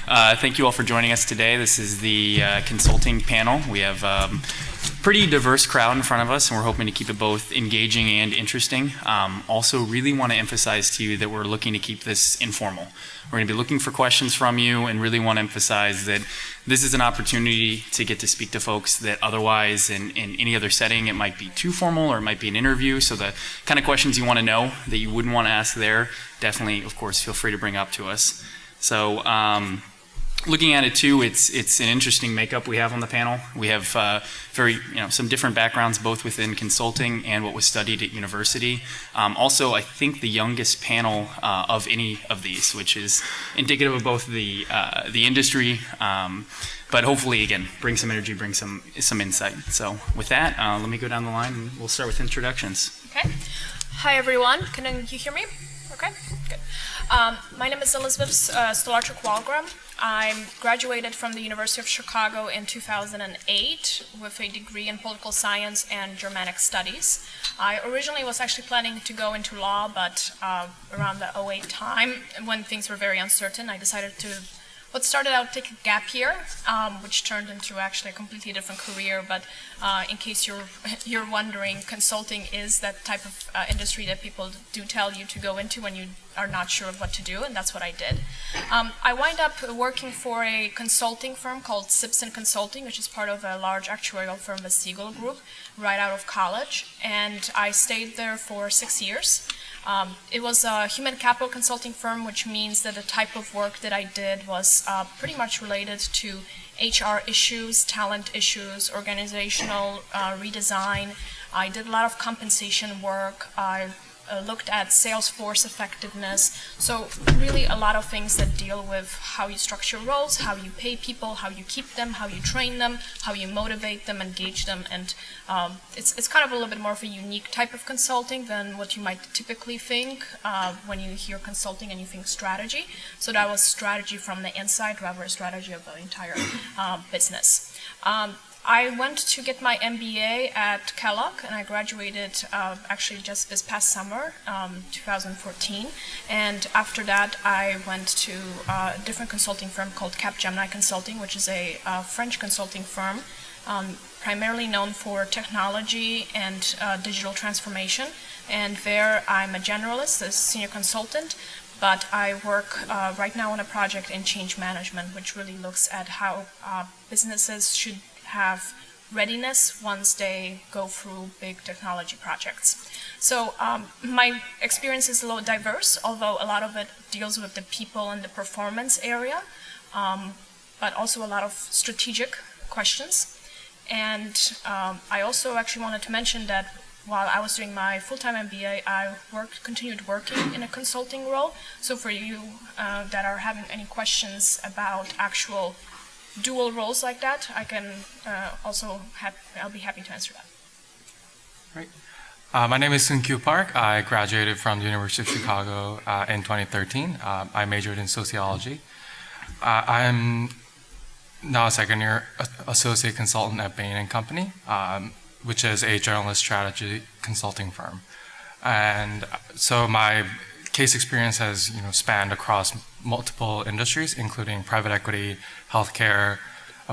Thank you all for joining us today. This is the consulting panel. We have pretty diverse crowd in front of us, and we're hoping to keep it both engaging and interesting. Also, really want to emphasize to you that we're looking to keep this informal. We're going to be looking for questions from you and really want to emphasize that this is an opportunity to get to speak to folks that otherwise in any other setting it might be too formal or it might be an interview. So the kind of questions you want to know that you wouldn't want to ask there, definitely, of course, feel free to bring up to us. So looking at it too, it's an interesting makeup we have on the panel. We have some different backgrounds both within consulting and what was studied at university. Also, I think the youngest panel of any of these, which is indicative of both the industry, but hopefully again bring some energy, bring some insight. So with that, let me go down the line and we'll start with introductions. Okay. Hi everyone. Can you hear me? Okay. Good. My name is Elizabeth Stolarczyk-Walgram. I graduated from the University of Chicago in 2008 with a degree in political science and Germanic studies. I originally was actually planning to go into law, but around the 2008 time, when things were very uncertain, I decided to what started out take a gap year, which turned into actually a completely different career. But in case you're wondering, consulting is that type of industry that people do tell you to go into when you are not sure of what to do, and that's what I did. I wind up working for a consulting firm called Simpson Consulting, which is part of a large actuarial firm, the Siegel Group, right out of college, and I stayed there for 6 years. It was a human capital consulting firm, which means that the type of work that I did was pretty much related to HR issues, talent issues, organizational redesign. I did a lot of compensation work. I looked at sales force effectiveness. So really a lot of things that deal with how you structure roles, how you pay people, how you keep them, how you train them, how you motivate them, engage them. And it's kind of a little bit more of a unique type of consulting than what you might typically think when you hear consulting and you think strategy. So that was strategy from the inside rather than strategy of the entire business. I went to get my MBA at Kellogg, and I graduated actually just this past summer, 2014. And after that, I went to a different consulting firm called Capgemini Consulting, which is a French consulting firm, primarily known for technology and digital transformation. And there, I'm a generalist, a senior consultant. But I work right now on a project in change management, which really looks at how businesses should have readiness once they go through big technology projects. So my experience is a little diverse, although a lot of it deals with the people and the performance area, but also a lot of strategic questions. And I also actually wanted to mention that while I was doing my full-time MBA, I continued working in a consulting role. So for you that are having any questions about actual dual roles like that, I can I'll be happy to answer that. Great. My name is Seung-Kyu Park. I graduated from the University of Chicago in 2013. I majored in sociology. I'm now a second-year associate consultant at Bain & Company, which is a journalist strategy consulting firm. And so my case experience has spanned across multiple industries, including private equity, healthcare,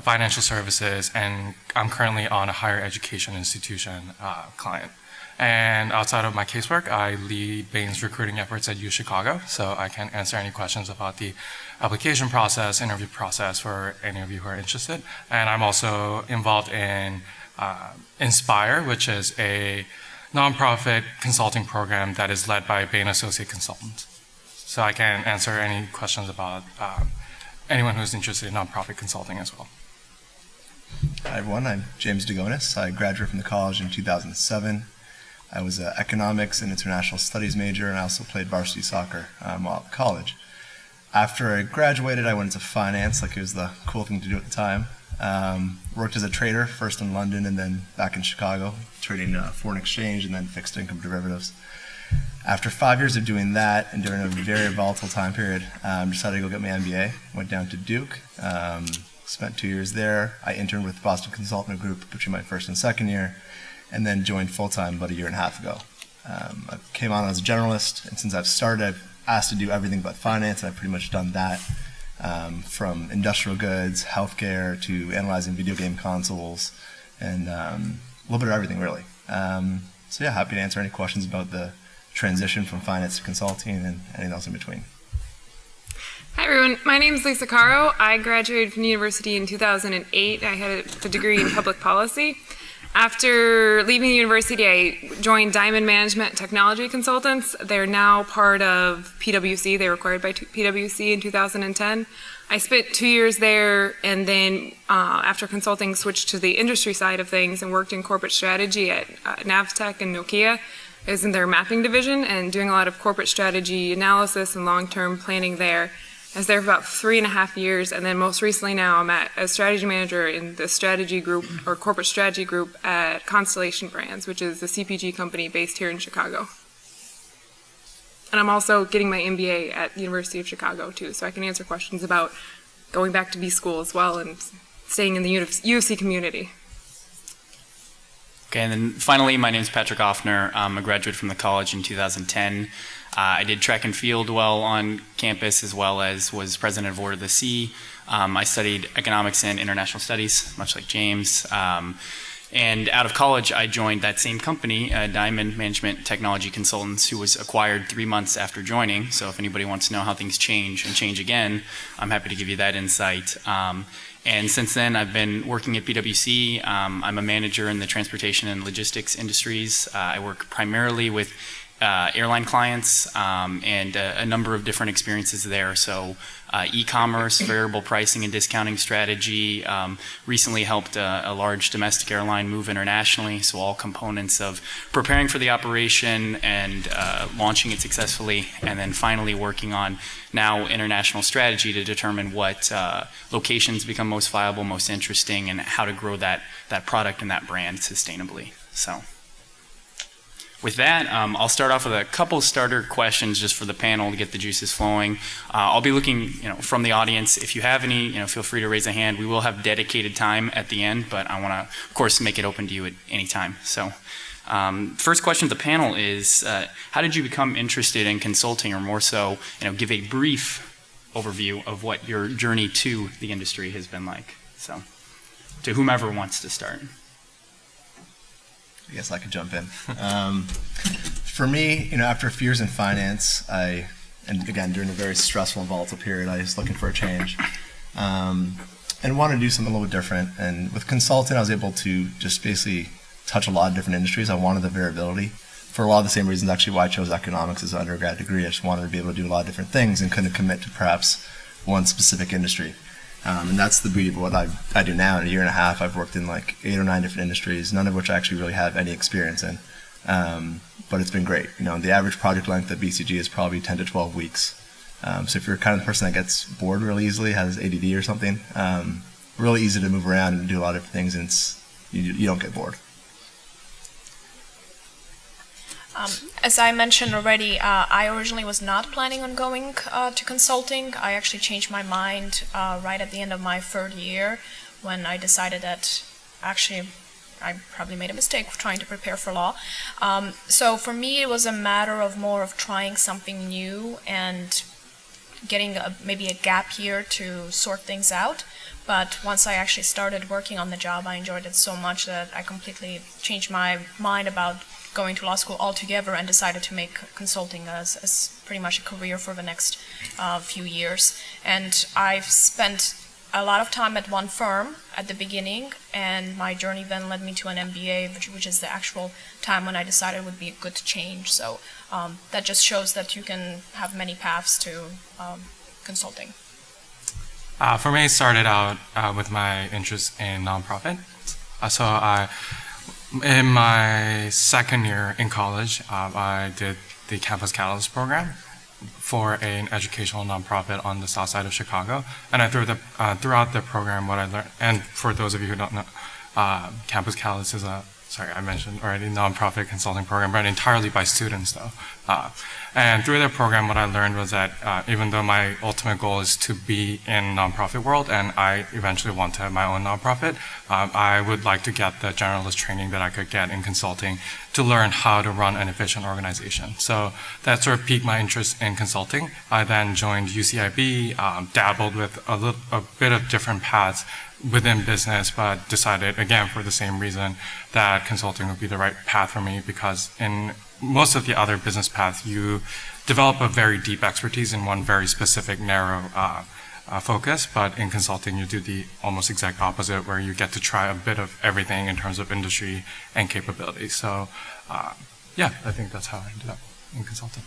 financial services, and I'm currently on a higher education institution client. And outside of my casework, I lead Bain's recruiting efforts at UChicago, so I can answer any questions about the application process, interview process for any of you who are interested. And I'm also involved in Inspire, which is a nonprofit consulting program that is led by Bain Associate Consultants. So I can answer any questions about anyone who's interested in nonprofit consulting as well. Hi everyone, I'm James DeGonis. I graduated from the college in 2007. I was an economics and international studies major, and I also played varsity soccer while at college. After I graduated, I went into finance, like it was the cool thing to do at the time. Worked as a trader, first in London and then back in Chicago, trading foreign exchange and then fixed income derivatives. After 5 years of doing that, and during a very volatile time period, decided to go get my MBA. Went down to Duke, spent 2 years there. I interned with Boston Consultant Group between my first and second year, and then joined full-time about a year and a half ago. I came on as a generalist, and since I've started, I've asked to do everything but finance, and I've pretty much done that from industrial goods, healthcare, to analyzing video game consoles, and a little bit of everything, really. So yeah, happy to answer any questions about the transition from finance to consulting and anything else in between. Hi everyone, my name is Lisa Caro. I graduated from the university in 2008. I had a degree in public policy. After leaving the university, I joined Diamond Management Technology Consultants. They're now part of PwC. They were acquired by PwC in 2010. I spent 2 years there, and then after consulting, switched to the industry side of things and worked in corporate strategy at Navtech and Nokia. I was in their mapping division and doing a lot of corporate strategy analysis and long-term planning there. I was there for about 3.5 years, and then most recently now I'm a strategy manager in the strategy group, or corporate strategy group, at Constellation Brands, which is a CPG company based here in Chicago. And I'm also getting my MBA at the University of Chicago too, so I can answer questions about going back to B school as well and staying in the UFC community. Okay, and then finally, my name is Patrick Offner. I'm a graduate from the college in 2010. I did track and field well on campus, as well as was president of Order of the Sea. I studied economics and international studies, much like James. And out of college, I joined that same company, Diamond Management Technology Consultants, who was acquired 3 months after joining. So if anybody wants to know how things change and change again, I'm happy to give you that insight. And since then, I've been working at PwC. I'm a manager in the transportation and logistics industries. I work primarily with airline clients and a number of different experiences there. So e-commerce, variable pricing and discounting strategy, recently helped a large domestic airline move internationally, so all components of preparing for the operation and launching it successfully, and then finally working on now international strategy to determine what locations become most viable, most interesting, and how to grow that product and that brand sustainably. So with that, I'll start off with a couple starter questions just for the panel to get the juices flowing. I'll be looking, from the audience. If you have any, feel free to raise a hand. We will have dedicated time at the end, but I want to, of course, make it open to you at any time. So, first question to the panel is, how did you become interested in consulting, or more so, give a brief overview of what your journey to the industry has been like? So, to whomever wants to start. I guess I could jump in. For me, after a few years in finance, and again, during a very stressful and volatile period, I was looking for a change and wanted to do something a little bit different. And with consulting, I was able to just basically touch a lot of different industries. I wanted the variability for a lot of the same reasons actually why I chose economics as an undergrad degree. I just wanted to be able to do a lot of different things and couldn't commit to perhaps one specific industry. And that's the beauty of what I do now. In a year and a half, I've worked in like 8 or 9 different industries, none of which I actually really have any experience in. But it's been great. The average project length at BCG is probably 10 to 12 weeks. So if you're kind of the person that gets bored really easily, has ADD or something, really easy to move around and do a lot of things, and you don't get bored. As I mentioned already, I originally was not planning on going to consulting. I actually changed my mind right at the end of my 3rd year when I decided that actually I probably made a mistake trying to prepare for law. So for me, it was a matter of more of trying something new and getting maybe a gap year to sort things out. But once I actually started working on the job, I enjoyed it so much that I completely changed my mind about going to law school altogether and decided to make consulting as pretty much a career for the next few years. And I've spent a lot of time at one firm at the beginning, and my journey then led me to an MBA, which is the actual time when I decided it would be a good change. So that just shows that you can have many paths to consulting. For me, it started out with my interest in nonprofit. In my 2nd year in college, I did the Campus Catalyst program for an educational nonprofit on the south side of Chicago. And throughout the program, what I learned, and for those of you who don't know, Campus Catalyst is I mentioned already, nonprofit consulting program run entirely by students though. And through that program, what I learned was that even though my ultimate goal is to be in nonprofit world, and I eventually want to have my own nonprofit, I would like to get the generalist training that I could get in consulting to learn how to run an efficient organization. So that sort of piqued my interest in consulting. I then joined UCIB, dabbled with a bit of different paths within business, but decided, again, for the same reason, that consulting would be the right path for me, because in most of the other business paths, you develop a very deep expertise in one very specific, narrow focus, but in consulting, you do the almost exact opposite, where you get to try a bit of everything in terms of industry and capabilities. So, yeah, I think that's how I ended up in consulting.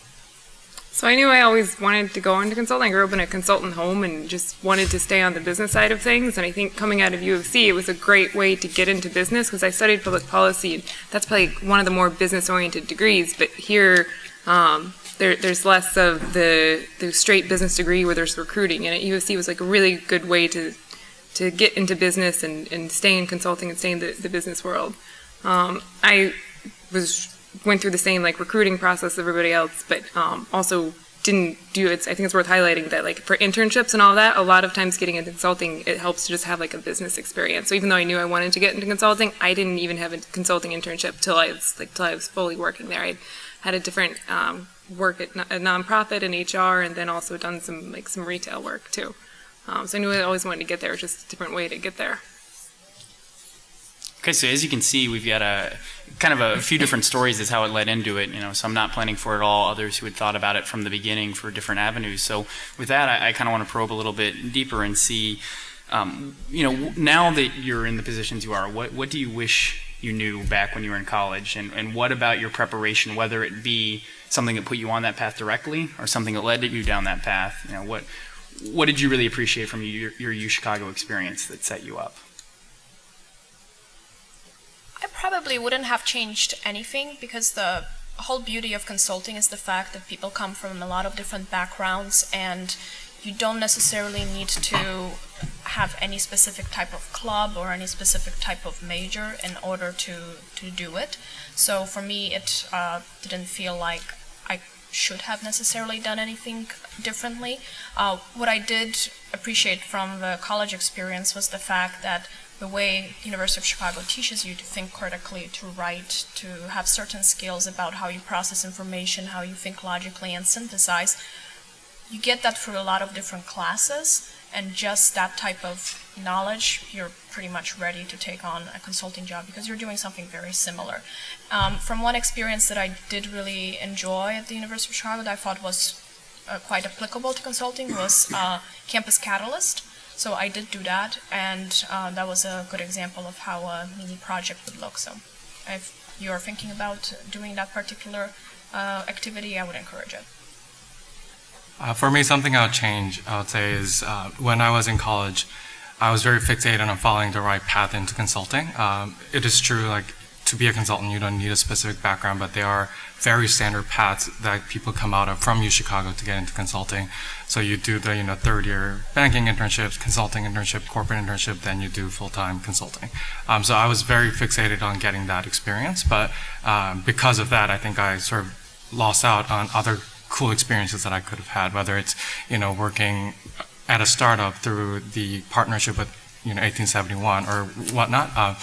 So I knew I always wanted to go into consulting. I grew up in a consultant home and just wanted to stay on the business side of things. And I think coming out of U of C, it was a great way to get into business, because I studied public policy, and that's probably one of the more business-oriented degrees. But here, there's less of the straight business degree where there's recruiting. And at U of C was like a really good way to get into business and stay in consulting and stay in the business world. I went through the same like recruiting process as everybody else, but also didn't do it. I think it's worth highlighting that like for internships and all that, a lot of times getting into consulting, it helps to just have like a business experience. So even though I knew I wanted to get into consulting, I didn't even have a consulting internship till I was fully working there. I had a different work at a nonprofit in HR, and then also done some retail work too. So I knew I always wanted to get there. It's just a different way to get there. Okay, so as you can see, we've got a few different stories as how it led into it. Some not planning for it all, others who had thought about it from the beginning for different avenues. So with that, I kind of want to probe a little bit deeper and see, now that you're in the positions you are, what do you wish you knew back when you were in college? And what about your preparation, whether it be something that put you on that path directly or something that led you down that path? What did you really appreciate from your UChicago experience that set you up? I probably wouldn't have changed anything, because the whole beauty of consulting is the fact that people come from a lot of different backgrounds, and you don't necessarily need to have any specific type of club or any specific type of major in order to do it. So for me, it didn't feel like I should have necessarily done anything differently. What I did appreciate from the college experience was the fact that the way the University of Chicago teaches you to think critically, to write, to have certain skills about how you process information, how you think logically and synthesize, you get that through a lot of different classes, and just that type of knowledge, you're pretty much ready to take on a consulting job because you're doing something very similar. From one experience that I did really enjoy at the University of Chicago that I thought was quite applicable to consulting was Campus Catalyst. So I did do that, and that was a good example of how a mini project would look. So if you're thinking about doing that particular activity, I would encourage it. For me, something I would say is when I was in college, I was very fixated on following the right path into consulting. It is true, like, to be a consultant, you don't need a specific background, but there are very standard paths that people come out of from UChicago to get into consulting. So you do the third-year banking internships, consulting internship, corporate internship, then you do full-time consulting. So I was very fixated on getting that experience, but because of that, I think I sort of lost out on other cool experiences that I could have had, whether it's working at a startup through the partnership with 1871 or whatnot.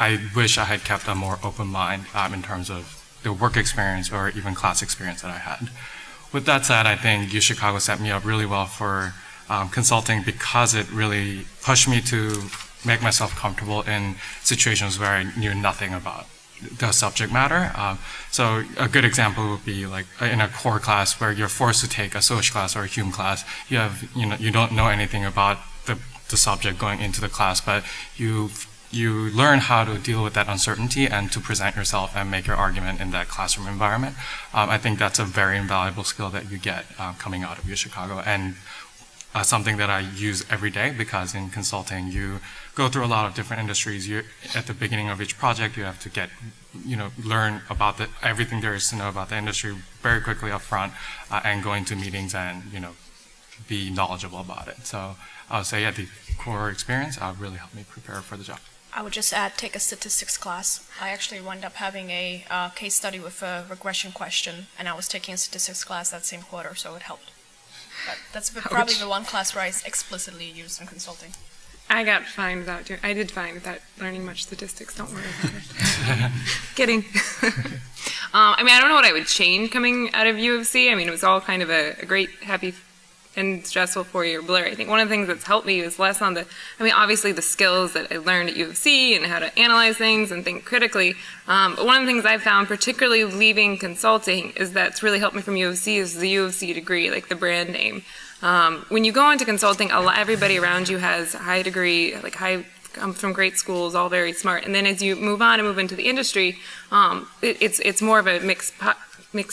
I wish I had kept a more open mind in terms of the work experience or even class experience that I had. With that said, I think UChicago set me up really well for consulting because it really pushed me to make myself comfortable in situations where I knew nothing about the subject matter. So a good example would be like in a core class where you're forced to take a social class or a human class. You don't know anything about the subject going into the class, but you learn how to deal with that uncertainty and to present yourself and make your argument in that classroom environment. I think that's a very invaluable skill that you get coming out of UChicago, and something that I use every day, because in consulting you go through a lot of different industries. At the beginning of each project, you have to learn about everything there is to know about the industry very quickly up front, and go into meetings and be knowledgeable about it. So I would say, the core experience really helped me prepare for the job. I would just add, take a statistics class. I actually wound up having a case study with a regression question, and I was taking a statistics class that same quarter, so it helped. But that's probably the one class where I explicitly used in consulting. I got fine without doing. I did fine without learning much statistics. Don't worry about it. Kidding. I mean, I don't know what I would change coming out of U of C. I mean, it was all kind of a great, happy, and stressful 4-year blur. I think one of the things that's helped me is less on the. I mean, obviously the skills that I learned at U of C and how to analyze things and think critically. But one of the things I've found, particularly leaving consulting, is that's really helped me from U of C is the U of C degree, like the brand name. When you go into consulting, everybody around you has a high degree, come from great schools, all very smart. And then as you move on and move into the industry, it's more of a mixed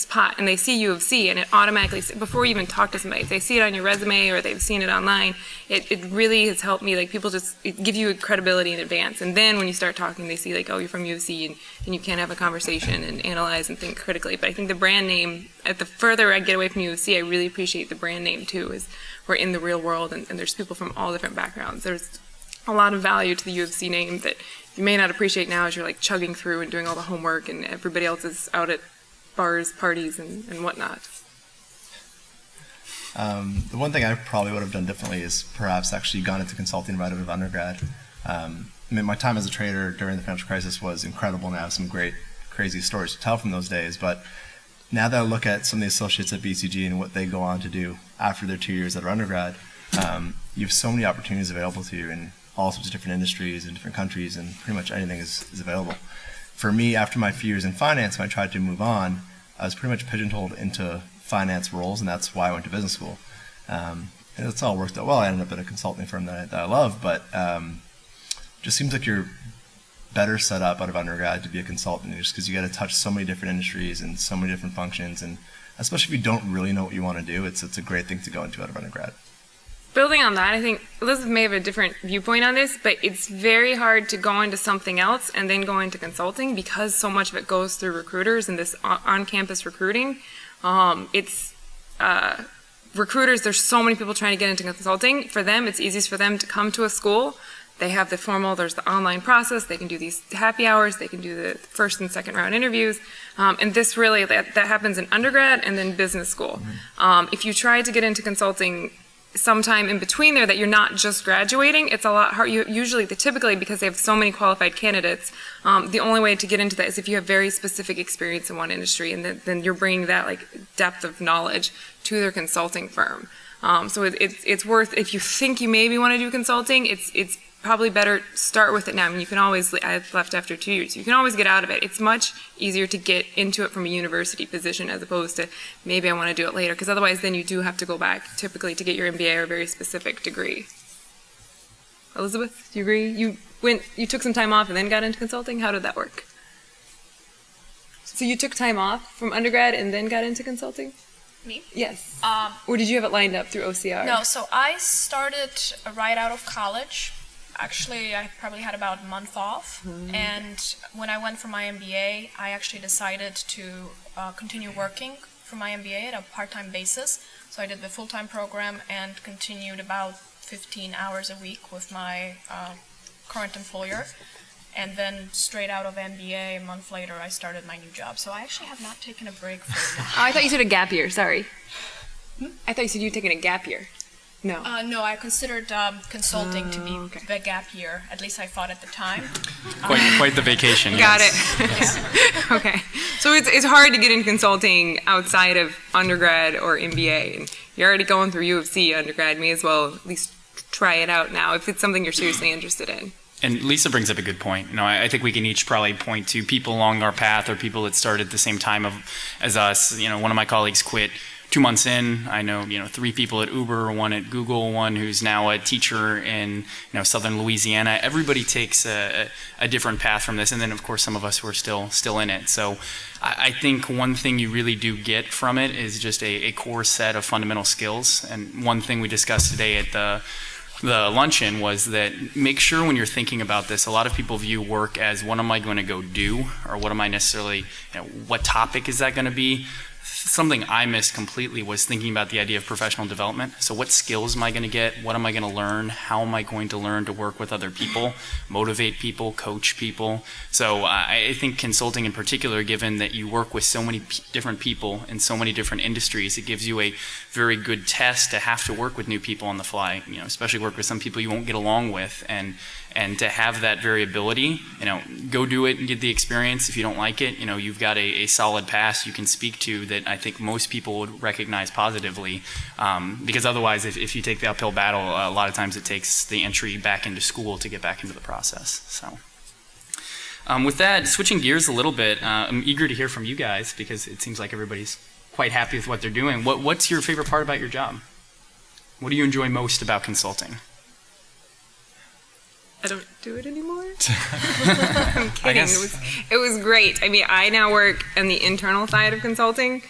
pot, and they see U of C, and it automatically, before you even talk to somebody, if they see it on your resume or they've seen it online, it really has helped me. Like, people just give you credibility in advance, and then when you start talking, they see, like, oh, you're from U of C, and you can have a conversation and analyze and think critically. But I think the brand name, the further I get away from U of C, I really appreciate the brand name too, is we're in the real world, and there's people from all different backgrounds. There's a lot of value to the U of C name that you may not appreciate now as you're like chugging through and doing all the homework, and everybody else is out at bars, parties, and whatnot. The one thing I probably would have done differently is perhaps actually gone into consulting right out of undergrad. I mean, my time as a trader during the financial crisis was incredible, and I have some great, crazy stories to tell from those days. But now that I look at some of the associates at BCG and what they go on to do after their 2 years at undergrad, you have so many opportunities available to you in all sorts of different industries and different countries, and pretty much anything is available. For me, after my few years in finance, when I tried to move on, I was pretty much pigeonholed into finance roles, and that's why I went to business school. And it's all worked out well. I ended up at a consulting firm that I love, but just seems like you're better set up out of undergrad to be a consultant, just because you got to touch so many different industries and so many different functions, and especially if you don't really know what you want to do, it's a great thing to go into out of undergrad. Building on that, I think Elizabeth may have a different viewpoint on this, but it's very hard to go into something else and then go into consulting because so much of it goes through recruiters and this on-campus recruiting. Recruiters, there's so many people trying to get into consulting. For them, it's easiest for them to come to a school. They have the formal, there's the online process, they can do these happy hours, they can do the first and second round interviews, and this really, that happens in undergrad and then business school. If you try to get into consulting sometime in between there that you're not just graduating, it's a lot hard. Typically, because they have so many qualified candidates, the only way to get into that is if you have very specific experience in one industry, and then you're bringing that like depth of knowledge to their consulting firm. So it's worth, if you think you maybe want to do consulting, it's probably better start with it now. I mean, you can always, I left after 2 years, you can always get out of it. It's much easier to get into it from a university position as opposed to maybe I want to do it later, because otherwise then you do have to go back typically to get your MBA or a very specific degree. Elizabeth, do you agree? You took some time off and then got into consulting? How did that work? So you took time off from undergrad and then got into consulting? Me? Yes. Or did you have it lined up through OCR? No, so I started right out of college. Actually, I probably had about a month off, and when I went for my MBA, I actually decided to continue working for my MBA at a part-time basis. So I did the full-time program and continued about 15 hours a week with my current employer, and then straight out of MBA, a month later, I started my new job. So I actually have not taken a break for a while. Oh, I thought you said a gap year, sorry. I thought you said you were taking a gap year. No. No, I considered consulting to be the gap year. At least I thought at the time. Quite the vacation. Got yes. it. Okay. So it's hard to get in consulting outside of undergrad or MBA. And you're already going through U of C undergrad. May as well at least try it out now if it's something you're seriously interested in. And Lisa brings up a good point. You know, I think we can each probably point to people along our path or people that started at the same time as us. You know, one of my colleagues quit 2 months in. I know, 3 people at Uber, 1 at Google, 1 who's now a teacher in, southern Louisiana. Everybody takes a different path from this, and then of course some of us who are still in it. So I think one thing you really do get from it is just a core set of fundamental skills. And one thing we discussed today at the luncheon was that make sure when you're thinking about this, a lot of people view work as what am I going to go do, or what am I necessarily, what topic is that going to be? something I missed completely was thinking about the idea of professional development. So what skills am I going to get? What am I going to learn? How am I going to learn to work with other people, motivate people, coach people? So I think consulting in particular, given that you work with so many different people in so many different industries, it gives you a very good test to have to work with new people on the fly, especially work with some people you won't get along with, and to have that variability, go do it and get the experience. If you don't like it, you've got a solid past you can speak to that I think most people would recognize positively. Because otherwise, if you take the uphill battle, a lot of times it takes the entry back into school to get back into the process. So, with that, switching gears a little bit, I'm eager to hear from you guys because it seems like everybody's quite happy with what they're doing. What's your favorite part about your job? What do you enjoy most about consulting? I don't do it anymore. I'm kidding. It was great. I mean, I now work on the internal side of consulting,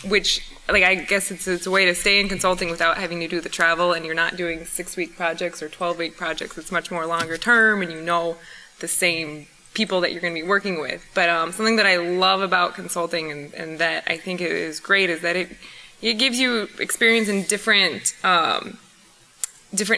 which, I guess it's a way to stay in consulting without having to do the travel, and you're not doing 6-week projects or 12-week projects. It's much more longer term, and the same people that you're going to be working with. But something that I love about consulting and that I think is great is that it gives you experience in different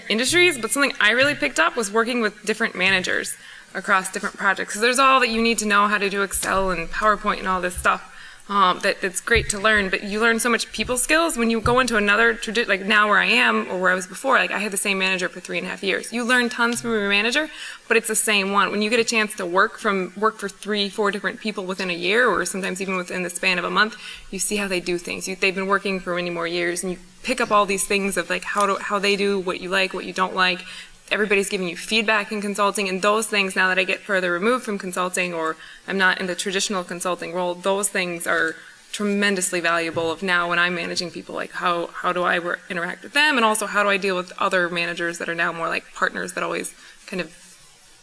industries, but something I really picked up was working with different managers across different projects. So there's all that you need to know how to do Excel and PowerPoint and all this stuff that's great to learn, but you learn so much people skills when you go into another, like now where I am or where I was before, I had the same manager for 3.5 years. You learn tons from your manager, but it's the same one. When you get a chance to work for 3-4 different people within a year, or sometimes even within the span of a month, you see how they do things. They've been working for many more years, and you pick up all these things of how they do, what you like, what you don't like. Everybody's giving you feedback in consulting, and those things, now that I get further removed from consulting, or I'm not in the traditional consulting role, those things are tremendously valuable of now when I'm managing people, how do I interact with them, and also how do I deal with other managers that are now more like partners that always kind of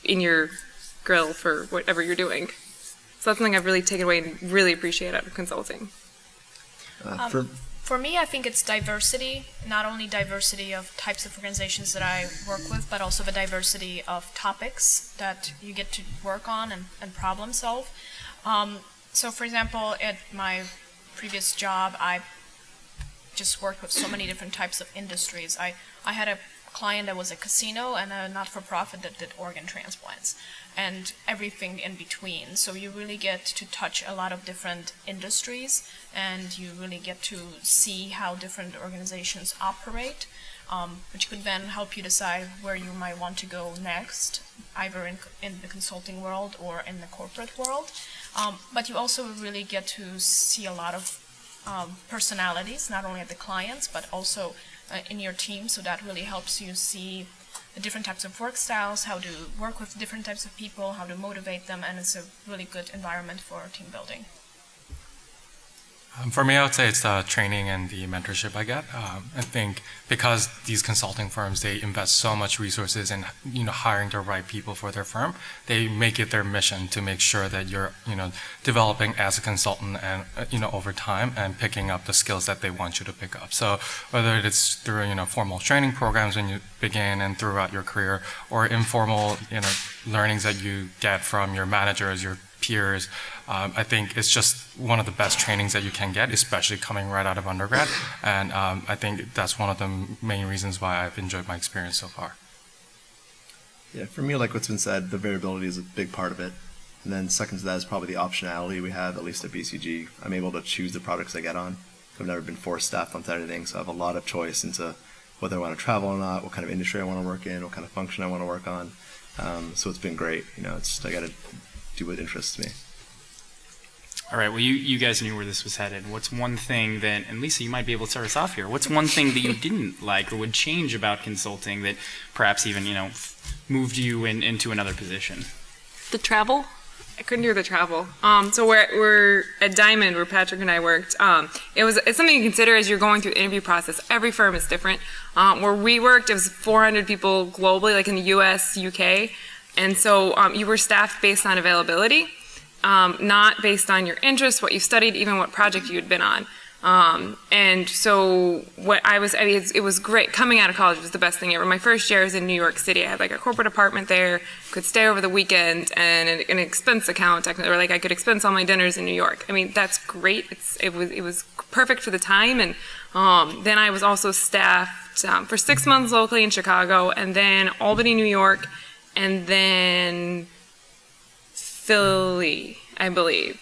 in your grill for whatever you're doing. So that's something I've really taken away and really appreciate out of consulting. For me, I think it's diversity, not only diversity of types of organizations that I work with, but also the diversity of topics that you get to work on and problem solve. So for example, at my previous job, I just worked with so many different types of industries. I had a client that was a casino and a not-for-profit that did organ transplants and everything in between. So you really get to touch a lot of different industries, and you really get to see how different organizations operate, which could then help you decide where you might want to go next, either in the consulting world or in the corporate world. But you also really get to see a lot of personalities, not only at the clients, but also in your team. So that really helps you see the different types of work styles, how to work with different types of people, how to motivate them, and it's a really good environment for team building. For me, I would say it's the training and the mentorship I get. I think because these consulting firms, they invest so much resources in hiring the right people for their firm, they make it their mission to make sure that you're developing as a consultant and over time and picking up the skills that they want you to pick up. So whether it's through formal training programs when you begin and throughout your career, or informal learnings that you get from your managers, your peers, I think it's just one of the best trainings that you can get, especially coming right out of undergrad. And I think that's one of the main reasons why I've enjoyed my experience so far. Yeah, for me, like what's been said, the variability is a big part of it. And then second to that is probably the optionality we have, at least at BCG. I'm able to choose the projects I get on. I've never been forced staffed onto anything, so I have a lot of choice into whether I want to travel or not, what kind of industry I want to work in, what kind of function I want to work on. So it's been great. It's just, I got to do what interests me. All right, well, you guys knew where this was headed. What's one thing that, and Lisa, you might be able to start us off here. What's one thing that you didn't like or would change about consulting that perhaps even, moved you into another position? The travel? I couldn't do the travel. So we're at Diamond, where Patrick and I worked. It's something you consider as you're going through the interview process. Every firm is different. Where we worked, it was 400 people globally, like in the US, UK. And so you were staffed based on availability, not based on your interests, what you studied, even what project you had been on. And so it was great. Coming out of college was the best thing ever. My first year was in New York City. I had like a corporate apartment there, could stay over the weekend, and an expense account, technically, or like I could expense all my dinners in New York. I mean, that's great. It was perfect for the time. And then I was also staffed for 6 months locally in Chicago, and then Albany, New York, and then Philly, I believe.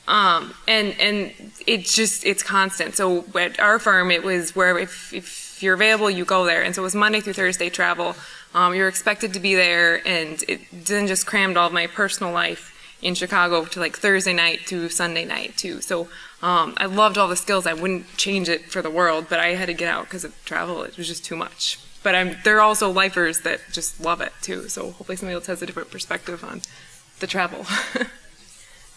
And it's constant. So at our firm, it was where if you're available, you go there. And so it was Monday through Thursday travel. You're expected to be there, and it then just crammed all of my personal life in Chicago to like Thursday night to Sunday night too. So I loved all the skills. I wouldn't change it for the world, but I had to get out because of travel. It was just too much. But there are also lifers that just love it too. So hopefully somebody else has a different perspective on the travel.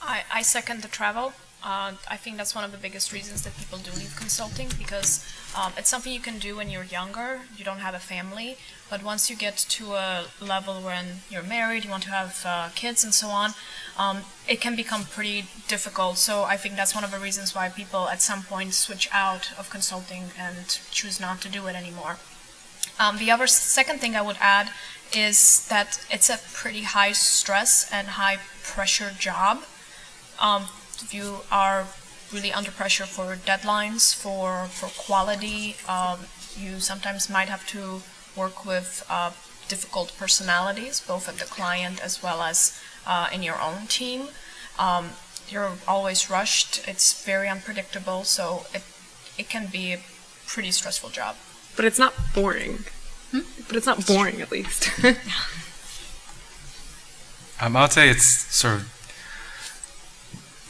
I second the travel. I think that's one of the biggest reasons that people do leave consulting, because it's something you can do when you're younger, you don't have a family, but once you get to a level when you're married, you want to have kids and so on, it can become pretty difficult. So I think that's one of the reasons why people at some point switch out of consulting and choose not to do it anymore. The second thing I would add is that it's a pretty high stress and high pressure job. If you are really under pressure for deadlines, for quality, you sometimes might have to work with difficult personalities, both at the client as well as in your own team. You're always rushed, it's very unpredictable, so it can be a pretty stressful job. But it's not boring. But it's not boring, at least. I would say it's sort of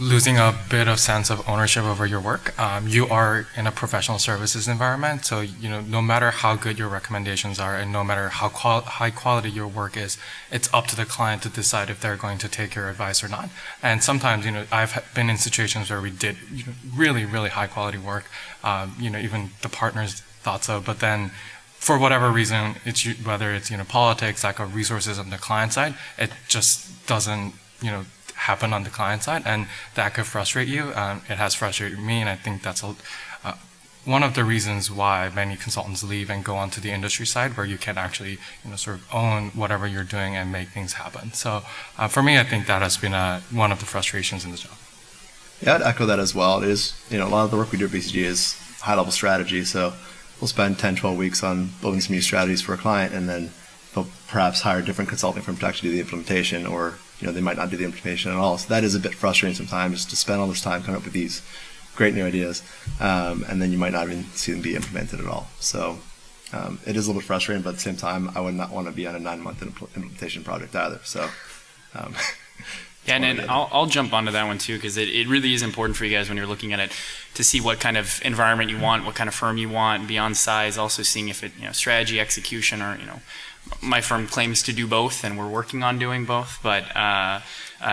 losing a bit of sense of ownership over your work. You are in a professional services environment, so no matter how good your recommendations are and no matter how high quality your work is, it's up to the client to decide if they're going to take your advice or not. And sometimes, I've been in situations where we did really, really high quality work. Even the partners thought so, but then for whatever reason, whether it's politics, lack of resources on the client side, it just doesn't happen on the client side, and that could frustrate you. It has frustrated me, and I think that's one of the reasons why many consultants leave and go onto the industry side, where you can actually sort of own whatever you're doing and make things happen. So for me, I think that has been one of the frustrations in the job. Yeah, I'd echo that as well. It is, a lot of the work we do at BCG is high-level strategy, so we'll spend 10, 12 weeks on building some new strategies for a client, and then they'll perhaps hire a different consulting firm to actually do the implementation, or they might not do the implementation at all. So that is a bit frustrating sometimes, to spend all this time coming up with these great new ideas, and then you might not even see them be implemented at all. So it is a little bit frustrating, but at the same time, I would not want to be on a 9-month implementation project either. So yeah, and I'll jump onto that one too, because it really is important for you guys when you're looking at it to see what kind of environment you want, what kind of firm you want, beyond size, also seeing if it, strategy, execution, or, my firm claims to do both, and we're working on doing both. But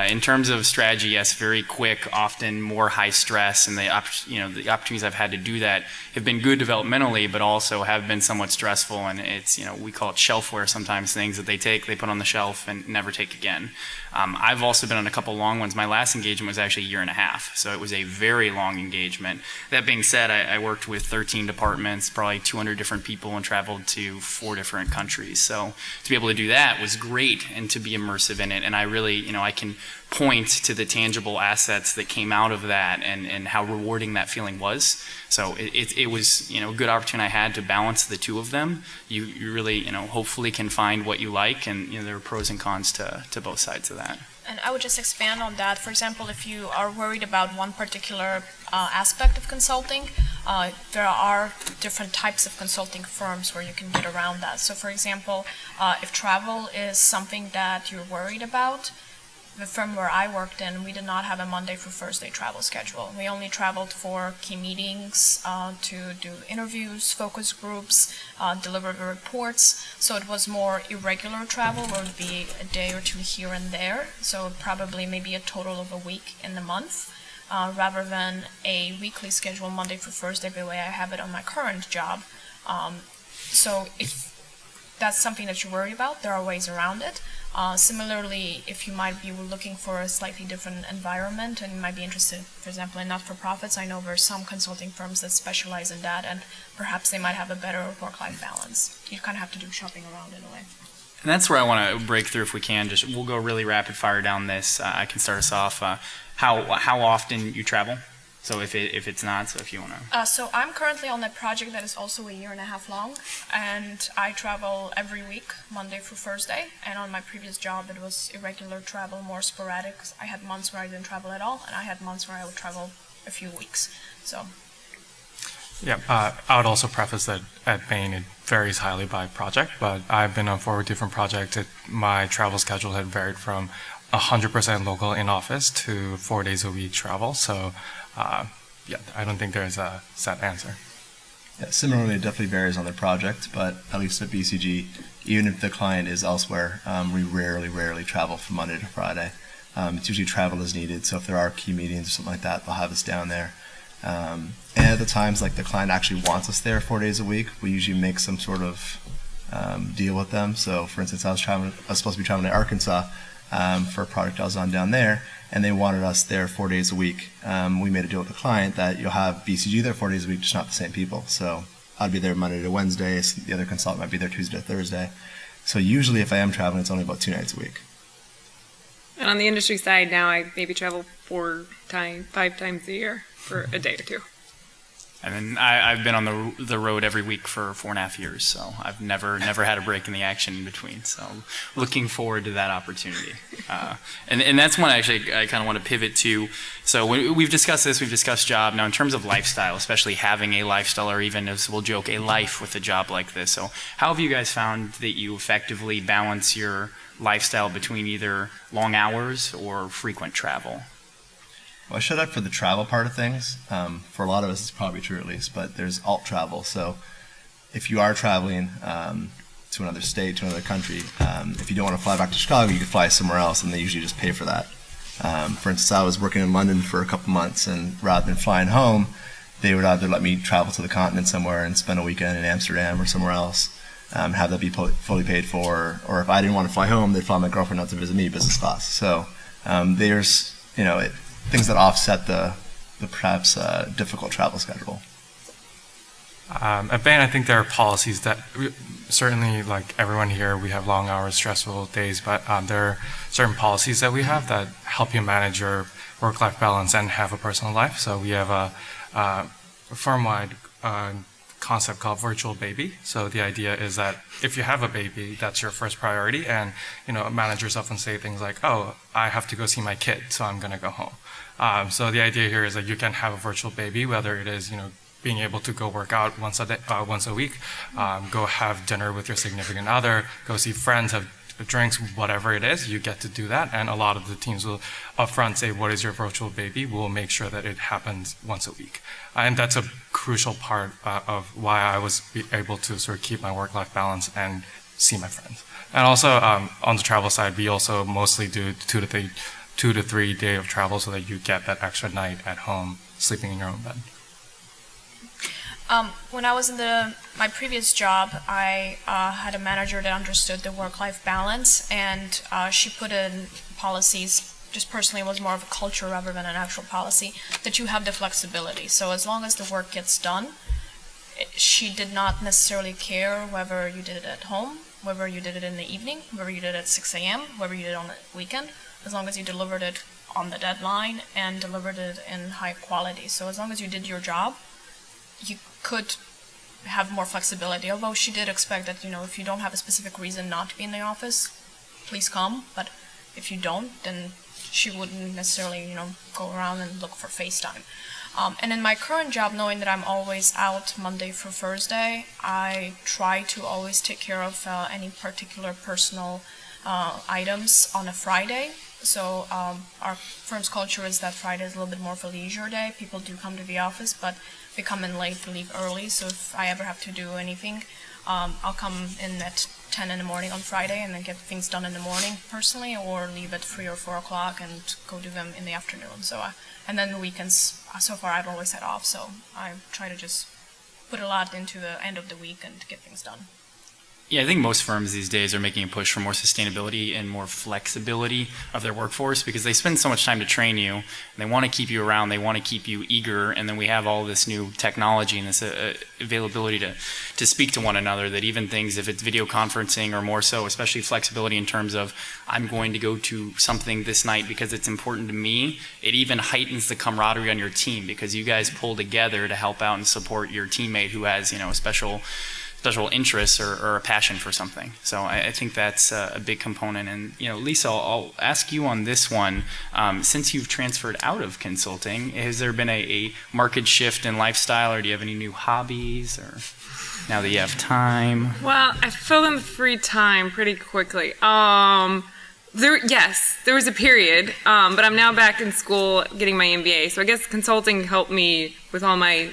in terms of strategy, yes, very quick, often more high stress, and the opportunities I've had to do that have been good developmentally, but also have been somewhat stressful. And it's we call it shelfware sometimes, things that they put on the shelf and never take again. I've also been on a couple long ones. My last engagement was actually 1.5 years, so it was a very long engagement. That being said, I worked with 13 departments, probably 200 different people, and traveled to 4 different countries. So to be able to do that was great, and to be immersive in it. And I really, I can point to the tangible assets that came out of that, and how rewarding that feeling was. So it was, a good opportunity I had to balance the two of them. You really, hopefully can find what you like, and there are pros and cons to both sides of that. And I would just expand on that. For example, if you are worried about one particular aspect of consulting, there are different types of consulting firms where you can get around that. So for example, if travel is something that you're worried about, the firm where I worked in, we did not have a Monday through Thursday travel schedule. We only traveled for key meetings, to do interviews, focus groups, deliver the reports. So it was more irregular travel, where it would be a day or two here and there. So probably maybe a total of a week in the month, rather than a weekly schedule Monday through Thursday, the way I have it on my current job. So if that's something that you worry about, there are ways around it. Similarly, if you might be looking for a slightly different environment and you might be interested, for example, in not-for-profits, I know there are some consulting firms that specialize in that, and perhaps they might have a better work-life balance. You kind of have to do shopping around in a way. And that's where I want to break through if we can. We'll go really rapid fire down this. I can start us off. How often you travel? So if it's not, so if you want to. So I'm currently on a project that is also a year and a half long, and I travel every week, Monday through Thursday. And on my previous job, it was irregular travel, more sporadic. I had months where I didn't travel at all, and I had months where I would travel a few weeks. So. Yeah, I would also preface that at Bain it varies highly by project, but I've been on 4 different projects. My travel schedule had varied from 100% local in office to 4 days a week travel. So, yeah, I don't think there's a set answer. Yeah, similarly, it definitely varies on the project, but at least at BCG, even if the client is elsewhere, we rarely travel from Monday to Friday. It's usually travel as needed, so if there are key meetings or something like that, they'll have us down there. And at the times, like the client actually wants us there 4 days a week, we usually make some sort of deal with them. So, for instance, I was supposed to be traveling to Arkansas for a project I was on down there, and they wanted us there 4 days a week. We made a deal with the client that you'll have BCG there 4 days a week, just not the same people. So I'd be there Monday to Wednesday, so the other consultant might be there Tuesday to Thursday. So usually if I am traveling, it's only about 2 nights a week. And on the industry side now, I maybe travel 5 times a year for a day or two. And then I've been on the road every week for 4.5 years, so I've never had a break in the action in between. So looking forward to that opportunity. And that's one I kind of want to pivot to. So we've discussed this, we've discussed job. Now in terms of lifestyle, especially having a lifestyle, or even as we'll joke, a life with a job like this. So how have you guys found that you effectively balance your lifestyle between either long hours or frequent travel? Well, I shut up for the travel part of things. For a lot of us, it's probably true at least, but there's alt travel. So if you are traveling to another state, to another country, if you don't want to fly back to Chicago, you can fly somewhere else, and they usually just pay for that. For instance, I was working in London for a couple months, and rather than flying home, they would either let me travel to the continent somewhere and spend a weekend in Amsterdam or somewhere else, have that be fully paid for, or if I didn't want to fly home, they'd fly my girlfriend out to visit me business class. So there's, things that offset the perhaps difficult travel schedule. At Bain, I think there are policies that certainly, like everyone here, we have long hours, stressful days, but there are certain policies that we have that help you manage your work-life balance and have a personal life. So we have a firm-wide concept called virtual baby. So the idea is that if you have a baby, that's your first priority. And, managers often say things like, oh, I have to go see my kid, so I'm going to go home. So the idea here is that you can have a virtual baby, whether it is, being able to go work out once a week, go have dinner with your significant other, go see friends, have drinks, whatever it is, you get to do that. And a lot of the teams will upfront say, what is your virtual baby? We'll make sure that it happens once a week. And that's a crucial part of why I was able to sort of keep my work-life balance and see my friends. And also on the travel side, we also mostly do 2 to 3 day of travel so that you get that extra night at home sleeping in your own bed. When I was in my previous job, I had a manager that understood the work-life balance, and she put in policies, just personally it was more of a culture rather than an actual policy, that you have the flexibility. So as long as the work gets done, she did not necessarily care whether you did it at home, whether you did it in the evening, whether you did it at 6 a.m., whether you did it on the weekend, as long as you delivered it on the deadline and delivered it in high quality. So as long as you did your job, you could have more flexibility. Although she did expect that, if you don't have a specific reason not to be in the office, please come. But if you don't, then she wouldn't necessarily, go around and look for FaceTime. And in my current job, knowing that I'm always out Monday through Thursday, I try to always take care of any particular personal items on a Friday. So our firm's culture is that Friday is a little bit more of a leisure day. People do come to the office, but they come in late, leave early. So if I ever have to do anything, I'll come in at 10 in the morning on Friday and then get things done in the morning personally, or leave at 3 or 4 o'clock and go do them in the afternoon. So and then the weekends, so far I've always had off, so I try to just put a lot into the end of the week and get things done. Yeah, I think most firms these days are making a push for more sustainability and more flexibility of their workforce because they spend so much time to train you. And they want to keep you around. They want to keep you eager. And then we have all this new technology and this availability to speak to one another that even things, if it's video conferencing or more so, especially flexibility in terms of I'm going to go to something this night because it's important to me, it even heightens the camaraderie on your team because you guys pull together to help out and support your teammate who has, a special interests or a passion for something. So I think that's a big component. And, Lisa, I'll ask you on this one. Since you've transferred out of consulting, has there been a market shift in lifestyle, or do you have any new hobbies, or now that you have time? Well, I filled in the free time pretty quickly. There was a period, but I'm now back in school getting my MBA. So I guess consulting helped me with all my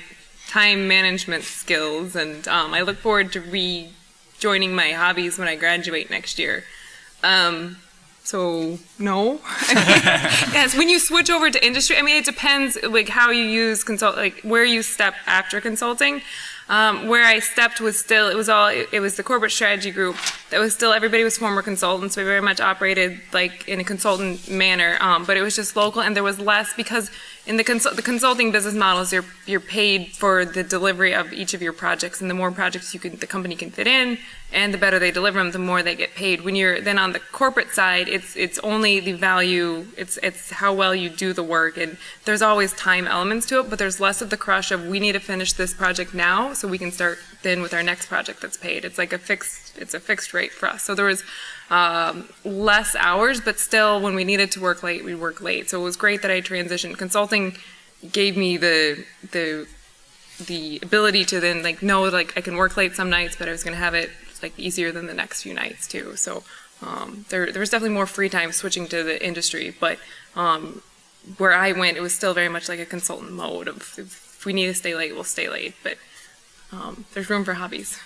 time management skills, and I look forward to rejoining my hobbies when I graduate next year. So no. Yes, when you switch over to industry, it depends like how you use where you step after consulting. Where I stepped was still, it was the corporate strategy group that was still, everybody was former consultants. We very much operated like in a consultant manner, but it was just local, and there was less because in the consulting business models, you're paid for the delivery of each of your projects, and the more projects the company can fit in, and the better they deliver them, the more they get paid. When you're then on the corporate side, it's only the value, it's how well you do the work, and there's always time elements to it, but there's less of the crush of we need to finish this project now so we can start then with our next project that's paid. It's like a fixed rate for us. So there was less hours, but still when we needed to work late, we'd work late. So it was great that I transitioned. Consulting gave me the ability to then know I can work late some nights, but I was going to have it easier than the next few nights too. So there was definitely more free time switching to the industry, but where I went, it was still very much like a consultant mode of if we need to stay late, we'll stay late, but there's room for hobbies.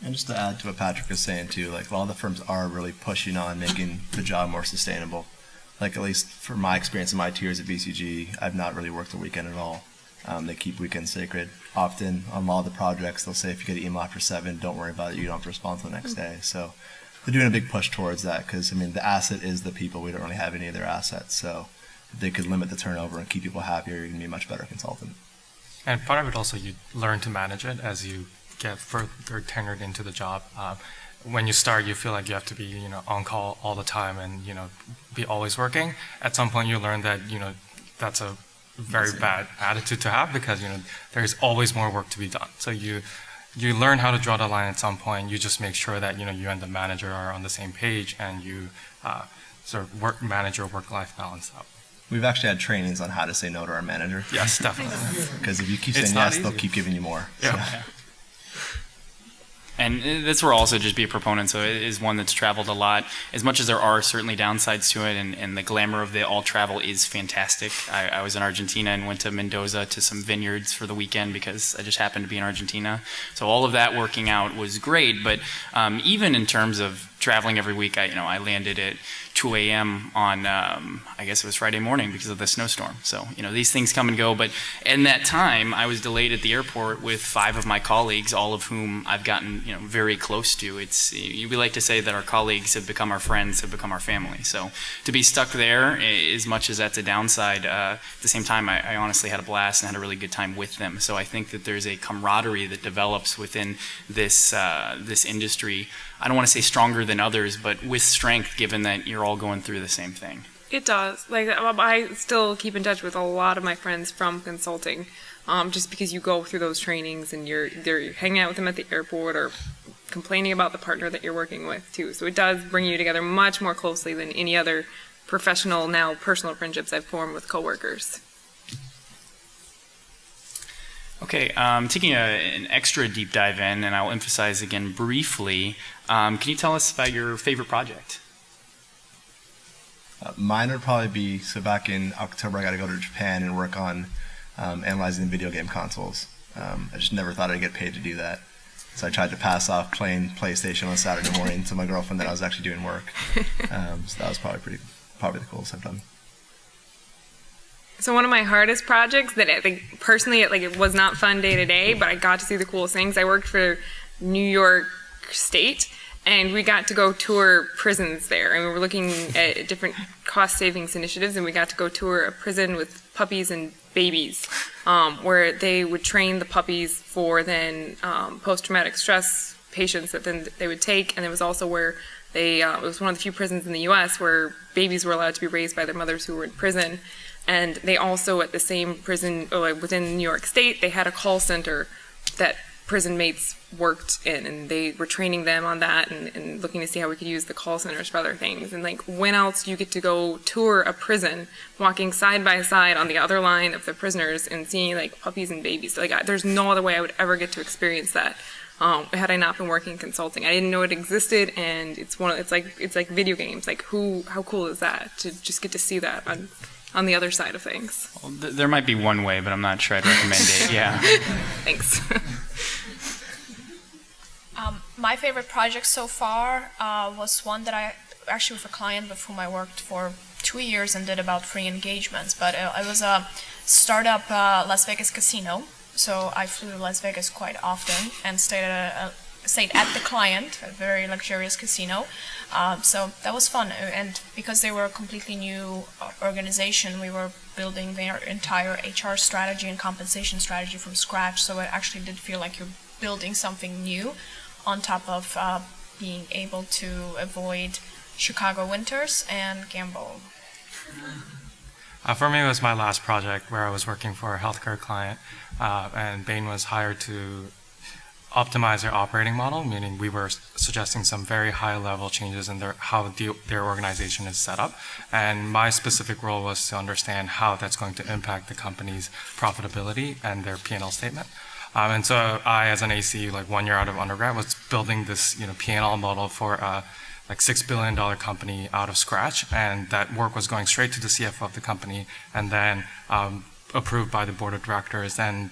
And just to add to what Patrick was saying too, a lot of the firms are really pushing on making the job more sustainable. At least for my experience in my 2 years at BCG, I've not really worked the weekend at all. They keep weekends sacred. Often on all the projects, they'll say if you get an email after 7, don't worry about it. You don't have to respond till the next day. So they're doing a big push towards that because, the asset is the people. We don't really have any of their assets. So if they could limit the turnover and keep people happier, you're going to be a much better consultant. And part of it also, you learn to manage it as you get further tenured into the job. When you start, you feel like you have to be, on call all the time and, be always working. At some point, you learn that, that's a very bad attitude to have because, there's always more work to be done. So you learn how to draw the line at some point. You just make sure that, you and the manager are on the same page and you sort of manage your work-life balance up. We've actually had trainings on how to say no to our manager. Yes, definitely. Because if you keep saying yes, they'll keep giving you more. Yeah. So. Yeah. And that's where I'll also just be a proponent. So it is one that's traveled a lot. As much as there are certainly downsides to it, and the glamour of the all travel is fantastic. I was in Argentina and went to Mendoza to some vineyards for the weekend because I just happened to be in Argentina. So all of that working out was great. But even in terms of traveling every week, I landed at 2 a.m. on, I guess it was Friday morning because of the snowstorm. So, these things come and go. But in that time, I was delayed at the airport with 5 of my colleagues, all of whom I've gotten, very close to. We like to say that our colleagues have become our friends, have become our family. So to be stuck there, as much as that's a downside, at the same time, I honestly had a blast and had a really good time with them. So I think that there's a camaraderie that develops within this industry. I don't want to say stronger than others, but with strength, given that you're all going through the same thing. It does. I still keep in touch with a lot of my friends from consulting, just because you go through those trainings and you're hanging out with them at the airport or complaining about the partner that you're working with too. So it does bring you together much more closely than any other professional, now personal friendships I've formed with coworkers. Okay, taking an extra deep dive in, and I'll emphasize again briefly, can you tell us about your favorite project? Mine would probably be, so back in October I got to go to Japan and work on analyzing video game consoles. I just never thought I'd get paid to do that. So I tried to pass off playing PlayStation on Saturday morning to my girlfriend that I was actually doing work. So that was probably the coolest I've done. So one of my hardest projects that I think personally it was not fun day to day, but I got to see the coolest things. I worked for New York State, And we got to go tour prisons there, and we were looking at different cost savings initiatives, and we got to go tour a prison with puppies and babies, where they would train the puppies for then post-traumatic stress patients that then they would take, and it was also where it was one of the few prisons in the U.S. where babies were allowed to be raised by their mothers who were in prison. And they also, at the same prison, within New York State, they had a call center that prison mates worked in, and they were training them on that and looking to see how we could use the call centers for other things. And like, when else do you get to go tour a prison, walking side by side on the other line of the prisoners and seeing like puppies and babies? Like, there's no other way I would ever get to experience that. Had I not been working in consulting, I didn't know it existed, and it's like video games. Like, how cool is that to just get to see that on the other side of things? Well, there might be one way, but I'm not sure I'd recommend it. Yeah. Thanks. My favorite project so far was one that I actually with a client with whom I worked for 2 years and did about 3 engagements. But it was a startup Las Vegas casino. So I flew to Las Vegas quite often and stayed at the client, a very luxurious casino. So that was fun. And because they were a completely new organization, we were building their entire HR strategy and compensation strategy from scratch. So it actually did feel like you're building something new on top of being able to avoid Chicago winters and gamble. For me, it was my last project where I was working for a healthcare client, and Bain was hired to optimize their operating model, meaning we were suggesting some very high-level changes in how their organization is set up. And my specific role was to understand how that's going to impact the company's profitability and their P&L statement. And so I, as an AC, like 1 year out of undergrad, was building this P&L model for like $6 billion company out of scratch, and that work was going straight to the CFO of the company, and then approved by the board of directors, and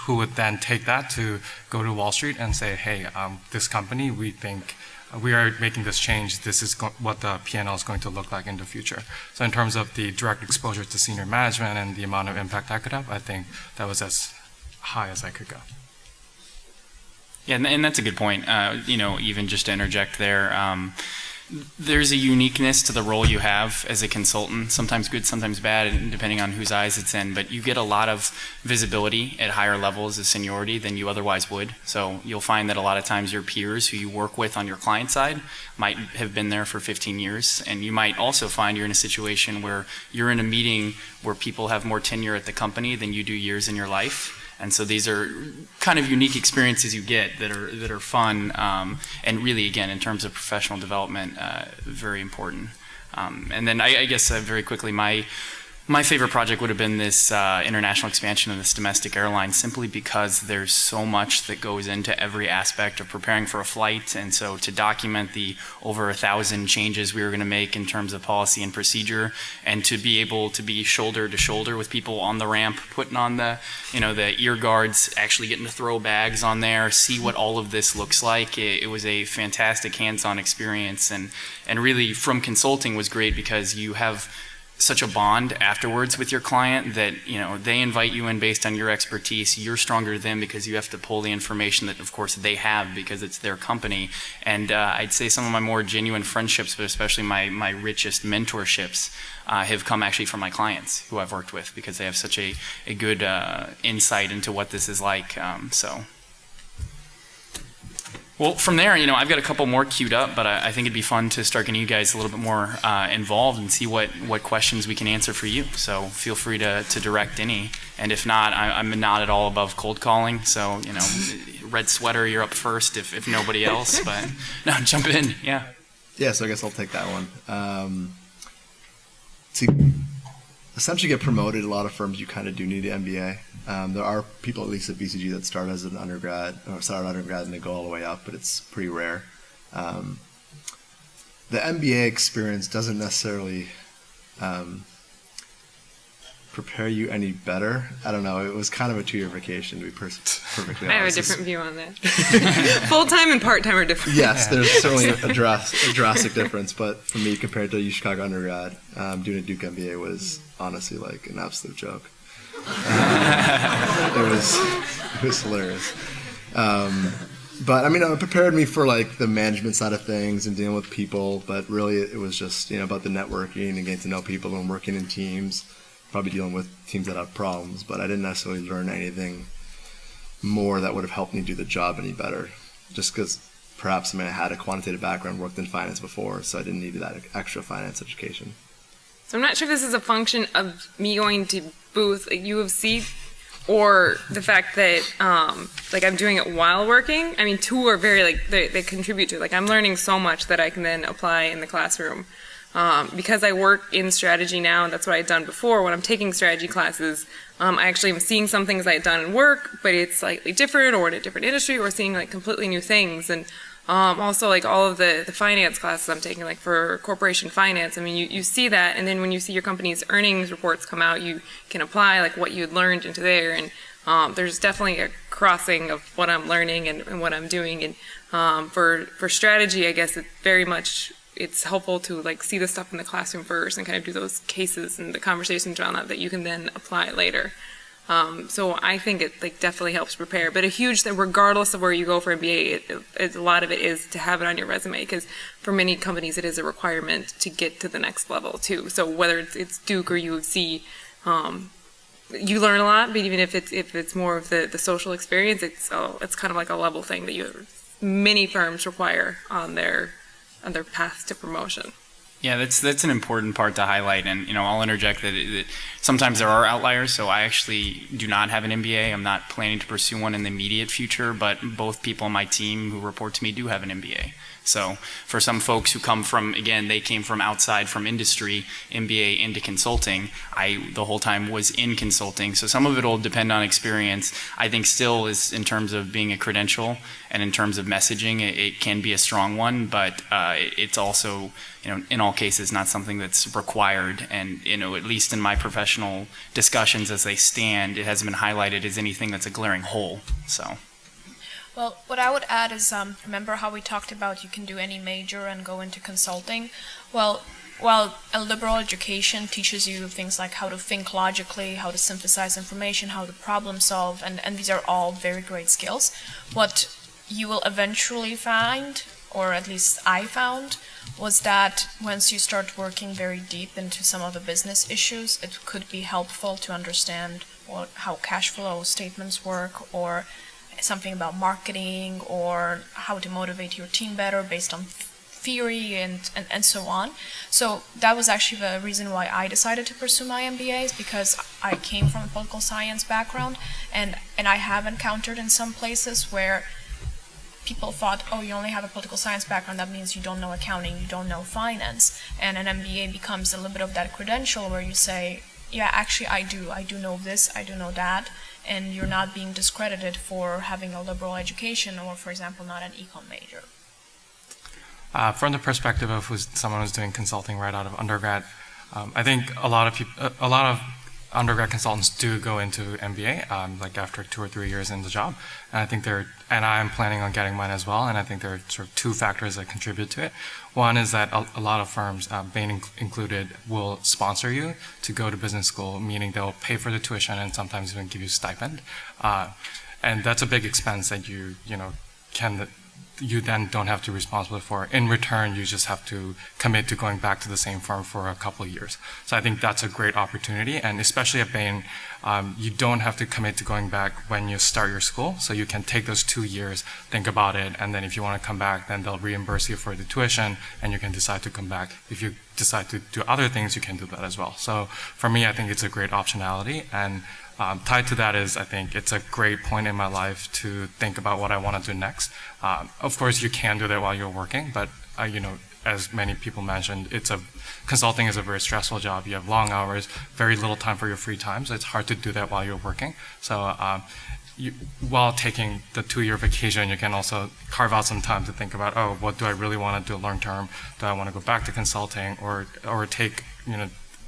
who would then take that to go to Wall Street and say, hey, this company, we think we are making this change. This is what the P&L is going to look like in the future. So in terms of the direct exposure to senior management and the amount of impact I could have, I think that was as high as I could go. Yeah, and that's a good point. Even just to interject there, there's a uniqueness to the role you have as a consultant, sometimes good, sometimes bad, depending on whose eyes it's in, but you get a lot of visibility at higher levels of seniority than you otherwise would. So you'll find that a lot of times your peers who you work with on your client side might have been there for 15 years, and you might also find you're in a situation where you're in a meeting where people have more tenure at the company than you do years in your life. And so these are kind of unique experiences you get that are fun, and really, again, in terms of professional development, very important. And then I guess very quickly, my favorite project would have been this international expansion of this domestic airline, simply because there's so much that goes into every aspect of preparing for a flight. And so to document the over 1,000 changes we were going to make in terms of policy and procedure, and to be able to be shoulder to shoulder with people on the ramp, putting on the ear guards, actually getting to throw bags on there, see what all of this looks like. It was a fantastic hands-on experience, and really from consulting was great because you have such a bond afterwards with your client that they invite you in based on your expertise. You're stronger than them because you have to pull the information that of course they have because it's their company. And I'd say some of my more genuine friendships, but especially my richest mentorships, have come actually from my clients who I've worked with, because they have such a good insight into what this is like. Well, from there, I've got a couple more queued up, but I think it'd be fun to start getting you guys a little bit more involved and see what questions we can answer for you. So feel free to direct any. And if not, I'm not at all above cold calling. So, red sweater, you're up first if nobody else. But no, jump in. Yeah. Yeah, so I guess I'll take that one. To essentially get promoted, a lot of firms, you kind of do need an MBA. There are people, at least at BCG, that start as an undergrad, or start undergrad and they go all the way up, but it's pretty rare. The MBA experience doesn't necessarily prepare you any better. I don't know. It was kind of a 2-year vacation, to be perfectly honest. I have a different view on that. Full-time and part-time are different. Yes, there's certainly a drastic difference, but for me, compared to UChicago undergrad, doing a Duke MBA was honestly like an absolute joke. It was hilarious. But I mean, it prepared me for like the management side of things and dealing with people. But really, it was just about the networking and getting to know people and working in teams. Probably dealing with teams that have problems, but I didn't necessarily learn anything more that would have helped me do the job any better. Just because perhaps I had a quantitative background, worked in finance before, so I didn't need that extra finance education. So I'm not sure if this is a function of me going to booth at U of C or the fact that like I'm doing it while working. I mean, two are very they contribute to it. Like I'm learning so much that I can then apply in the classroom. Because I work in strategy now, and that's what I'd done before. When I'm taking strategy classes, I actually am seeing some things I had done in work, but it's slightly different or in a different industry, or seeing like completely new things. And also like all of the finance classes I'm taking, like for corporation finance, I mean, you see that, and then when you see your company's earnings reports come out, you can apply like what you had learned into there. And there's definitely a crossing of what I'm learning and what I'm doing. And for strategy, I guess it's helpful to like see the stuff in the classroom first and kind of do those cases and the conversations around that you can then apply later. So I think it like definitely helps prepare. But a huge thing, regardless of where you go for MBA, a lot of it is to have it on your resume, because for many companies it is a requirement to get to the next level too. So whether it's Duke or U of C, you learn a lot. But even if it's more of the social experience, it's kind of like a level thing that many firms require on their path to promotion. Yeah, that's an important part to highlight, and I'll interject that sometimes there are outliers. So I actually do not have an MBA. I'm not planning to pursue one in the immediate future, but both people on my team who report to me do have an MBA. So for some folks who come from, again, they came from outside from industry, MBA into consulting. I the whole time was in consulting. So some of it will depend on experience. I think still is in terms of being a credential and in terms of messaging, it can be a strong one, but it's also, in all cases, not something that's required. And, at least in my professional discussions as they stand, it hasn't been highlighted as anything that's a glaring hole, so. Well, what I would add is, remember how we talked about you can do any major and go into consulting? Well, while a liberal education teaches you things like how to think logically, how to synthesize information, how to problem solve, and these are all very great skills, what you will eventually find, or at least I found, was that once you start working very deep into some of the business issues, it could be helpful to understand how cash flow statements work, or something about marketing, or how to motivate your team better based on theory and so on. So that was actually the reason why I decided to pursue my MBAs, because I came from a political science background, and I have encountered in some places where people thought, oh, you only have a political science background, that means you don't know accounting, you don't know finance, and an MBA becomes a little bit of that credential where you say, yeah, actually I do know this, I do know that, and you're not being discredited for having a liberal education or, for example, not an econ major. From the perspective of someone who's doing consulting right out of undergrad, I think a lot of undergrad consultants do go into MBA, like after 2 or 3 years in the job, and I think and I'm planning on getting mine as well. And I think there are sort of 2 factors that contribute to it. One is that a lot of firms, Bain included, will sponsor you to go to business school, meaning they'll pay for the tuition and sometimes even give you stipend, and that's a big expense that you then don't have to be responsible for. In return, you just have to commit to going back to the same firm for a couple of years. So I think that's a great opportunity, and especially at Bain, you don't have to commit to going back when you start your school. So you can take those 2 years, think about it, and then if you want to come back, then they'll reimburse you for the tuition, and you can decide to come back. If you decide to do other things, you can do that as well. So for me, I think it's a great optionality, and tied to that is, I think it's a great point in my life to think about what I want to do next. Of course, you can do that while you're working, but as many people mentioned, consulting is a very stressful job. You have long hours, very little time for your free time, so it's hard to do that while you're working. So while taking the 2-year vacation, you can also carve out some time to think about, oh, what do I really want to do long term? Do I want to go back to consulting, or take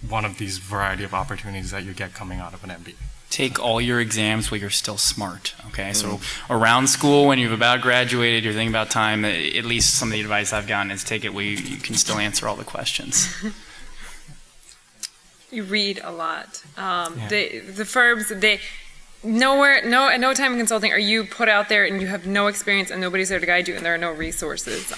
one of these variety of opportunities that you get coming out of an MBA? Take all your exams while you're still smart, okay? So around school, when you've about graduated, you're thinking about time, at least some of the advice I've gotten is take it where you can still answer all the questions. You read a lot. The firms, at no time in consulting are you put out there and you have no experience and nobody's there to guide you and there are no resources.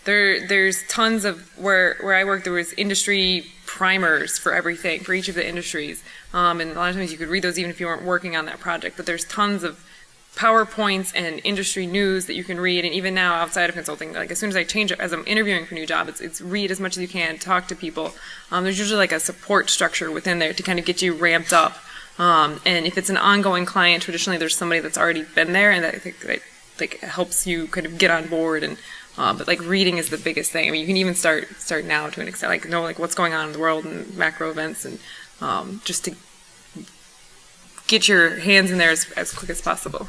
There's tons of, where I work, there was industry primers for everything, for each of the industries. And a lot of times you could read those even if you weren't working on that project, but there's tons of PowerPoints and industry news that you can read. And even now outside of consulting, like as soon as I change, as I'm interviewing for a new job, it's read as much as you can, talk to people. There's usually like a support structure within there to kind of get you ramped up. And if it's an ongoing client, traditionally there's somebody that's already been there and that like helps you kind of get on board. And but like reading is the biggest thing. I mean, you can even start now to an extent, like know like what's going on in the world and macro events, and just to get your hands in there as quick as possible.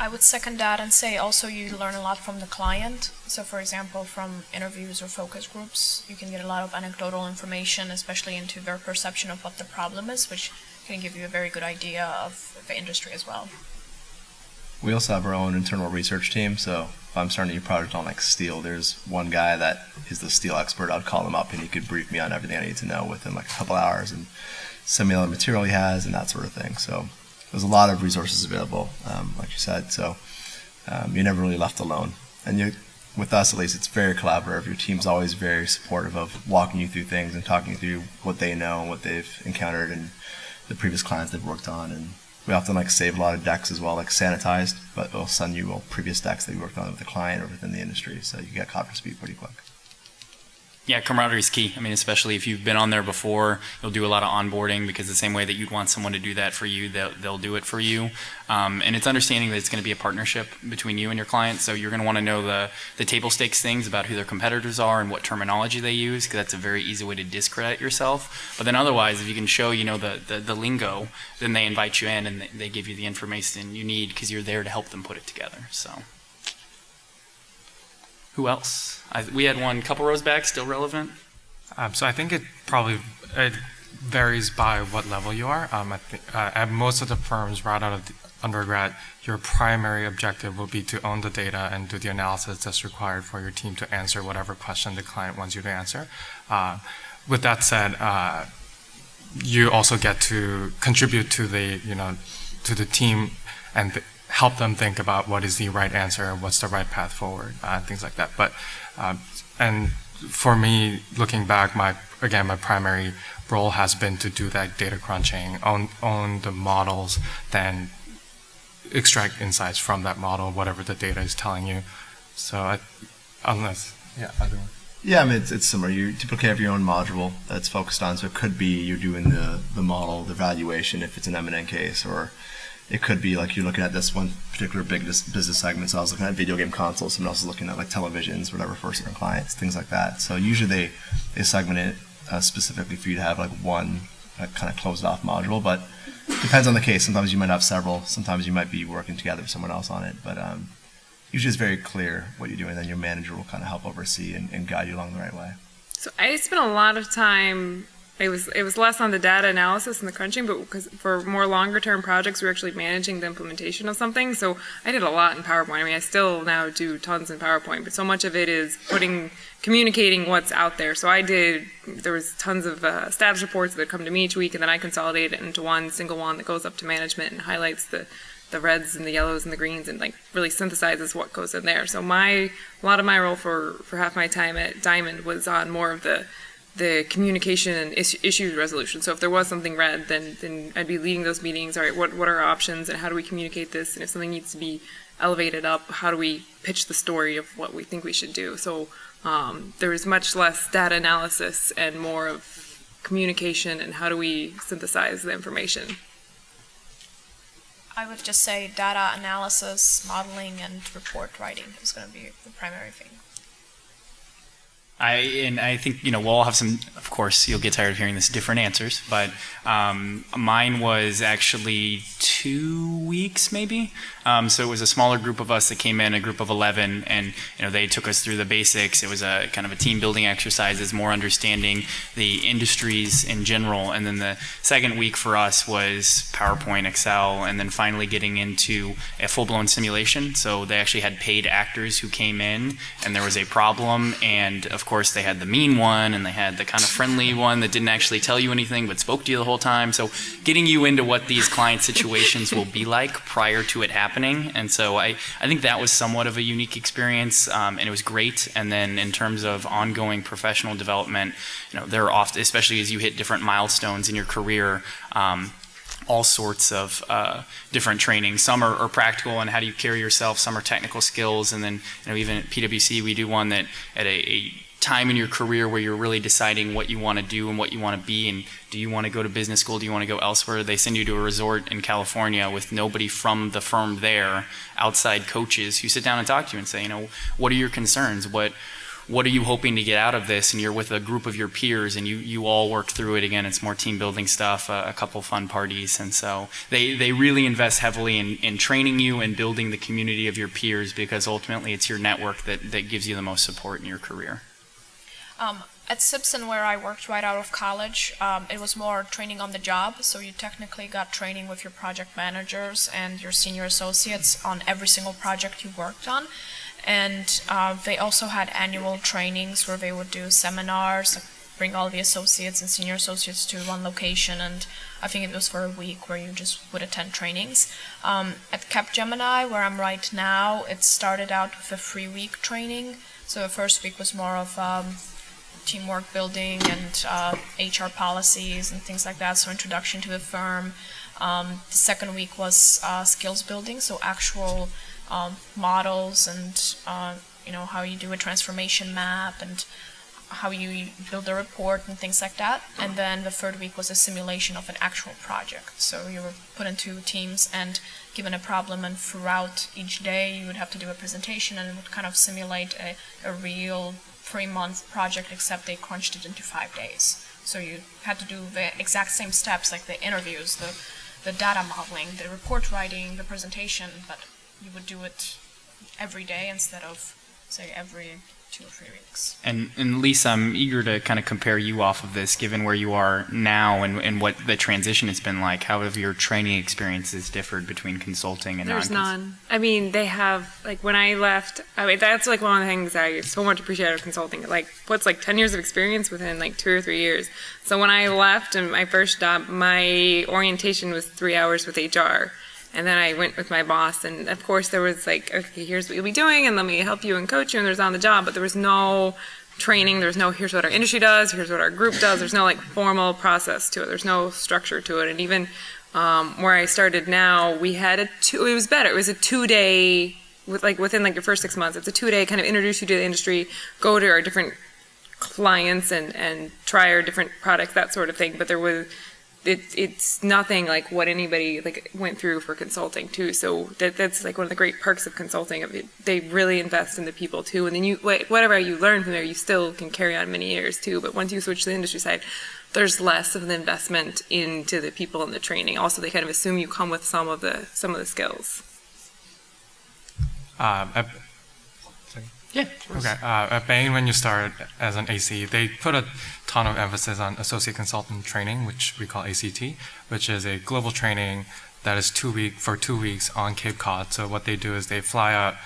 I would second that and say also you learn a lot from the client. So for example, from interviews or focus groups, you can get a lot of anecdotal information, especially into their perception of what the problem is, which can give you a very good idea of the industry as well. We also have our own internal research team, so if I'm starting a new project on like steel, there's one guy that is the steel expert. I'd call him up and he could brief me on everything I need to know within like a couple hours and send me all the material he has and that sort of thing. So there's a lot of resources available, like you said, so you're never really left alone. And with us at least, it's very collaborative. Your team's always very supportive of walking you through things and talking you through what they know and what they've encountered and the previous clients they've worked on. And we often like save a lot of decks as well, like sanitized, but we'll send you all previous decks that you worked on with the client or within the industry, so you get caught for speed pretty quick. Yeah, camaraderie is key. I mean, especially if you've been on there before, you'll do a lot of onboarding because the same way that you'd want someone to do that for you, they'll do it for you. And it's understanding that it's going to be a partnership between you and your client. So you're going to want to know the table stakes things about who their competitors are and what terminology they use, because that's a very easy way to discredit yourself. But then otherwise, if you can show, the lingo, then they invite you in and they give you the information you need because you're there to help them put it together. So. Who else? We had one couple rows back, still relevant. So I think it varies by what level you are. At most of the firms right out of the undergrad, your primary objective will be to own the data and do the analysis that's required for your team to answer whatever question the client wants you to answer. With that said, you also get to contribute to the team and help them think about what is the right answer, what's the right path forward, things like that. But and for me, looking back, my primary role has been to do that data crunching, own the models, then extract insights from that model, whatever the data is telling you. So Yeah, I mean, it's similar. You typically have your own module that's focused on, so it could be you're doing the model, the valuation if it's an M&N case, or it could be like you're looking at this one particular big business segment. So I was looking at video game consoles, someone else is looking at like televisions, whatever, for certain clients, things like that. So usually they segment it specifically for you to have like one kind of closed off module, but depends on the case. Sometimes you might have several, sometimes you might be working together with someone else on it, but usually it's very clear what you're doing, then your manager will kind of help oversee and guide you along the right way. So I spent a lot of time, it was less on the data analysis and the crunching, but because for more longer term projects, we were actually managing the implementation of something. So I did a lot in PowerPoint. I mean, I still now do tons in PowerPoint, but so much of it is communicating what's out there. So there was tons of status reports that come to me each week, and then I consolidate it into one single one that goes up to management and highlights the reds and the yellows and the greens and like really synthesizes what goes in there. So a lot of my role for half my time at Diamond was on more of the communication and issues resolution. So if there was something red, then I'd be leading those meetings. All right, what are our options and how do we communicate this? And if something needs to be elevated up, how do we pitch the story of what we think we should do? So there was much less data analysis and more of communication and how do we synthesize the information. I would just say data analysis, modeling, and report writing is going to be the primary thing. I think, we'll all have some, of course, you'll get tired of hearing this, different answers, but mine was actually 2 weeks maybe. So it was a smaller group of us that came in, a group of 11, and they took us through the basics. It was a kind of a team building exercises, more understanding the industries in general. And then the second week for us was PowerPoint, Excel, and then finally getting into a full-blown simulation. So they actually had paid actors who came in, and there was a problem, and of course, they had the mean one, and they had the kind of friendly one that didn't actually tell you anything but spoke to you the whole time. So getting you into what these client situations will be like prior to it happening. And so I think that was somewhat of a unique experience, and it was great. And then in terms of ongoing professional development, there are often, especially as you hit different milestones in your career, all sorts of different training. Some are practical on how do you carry yourself, some are technical skills, and then even at PwC we do one that at a time in your career where you're really deciding what you want to do and what you want to be, and do you want to go to business school, do you want to go elsewhere, they send you to a resort in California with nobody from the firm there, outside coaches who sit down and talk to you and say, what are your concerns, what are you hoping to get out of this? And you're with a group of your peers, and you all work through it. Again, it's more team building stuff, a couple fun parties. And so they really invest heavily in training you and building the community of your peers, because ultimately it's your network that gives you the most support in your career. At Simpson, where I worked right out of college, it was more training on the job. So you technically got training with your project managers and your senior associates on every single project you worked on. And they also had annual trainings where they would do seminars, like bring all the associates and senior associates to one location, and I think it was for a week where you just would attend trainings. At Capgemini, where I'm right now, it started out with a 3-week training. So the first week was more of teamwork building and HR policies and things like that, so introduction to the firm. The second week was skills building, so actual models and how you do a transformation map and how you build a report and things like that. And then the third week was a simulation of an actual project. So you were put into teams and given a problem, and throughout each day you would have to do a presentation, and it would kind of simulate a real 3-month project, except they crunched it into 5 days. So you had to do the exact same steps, like the interviews, the data modeling, the report writing, the presentation, but you would do it every day instead of, say, every 2 or 3 weeks. And Lisa, I'm eager to kind of compare you off of this, given where you are now and what the transition has been like. How have your training experiences differed between consulting and There's non-consulting? none. I mean, they have, like, when I left, that's like one of the things I so much appreciate of consulting. Like, what's like 10 years of experience within like 2 or 3 years. So when I left in my first job, my orientation was 3 hours with HR. And then I went with my boss, and of course there was like, okay, here's what you'll be doing, and let me help you and coach you, and there's on the job, but there was no training, there's no, here's what our industry does, here's what our group does, there's no like formal process to it, there's no structure to it. And even where I started now, we had it was better, it was a 2-day, within like your first 6 months, it's a 2-day kind of introduce you to the industry, go to our different clients and try our different products, that sort of thing. But there was, it's nothing like what anybody like went through for consulting too. So that's like one of the great perks of consulting. They really invest in the people too, and then you whatever you learn from there, you still can carry on many years too. But once you switch to the industry side, there's less of an investment into the people and the training. Also, they kind of assume you come with some of the skills. Yeah. Okay. At Bain, when you start as an AC, they put a ton of emphasis on associate consultant training, which we call ACT, which is a global training that is 2 weeks on Cape Cod. So what they do is they fly out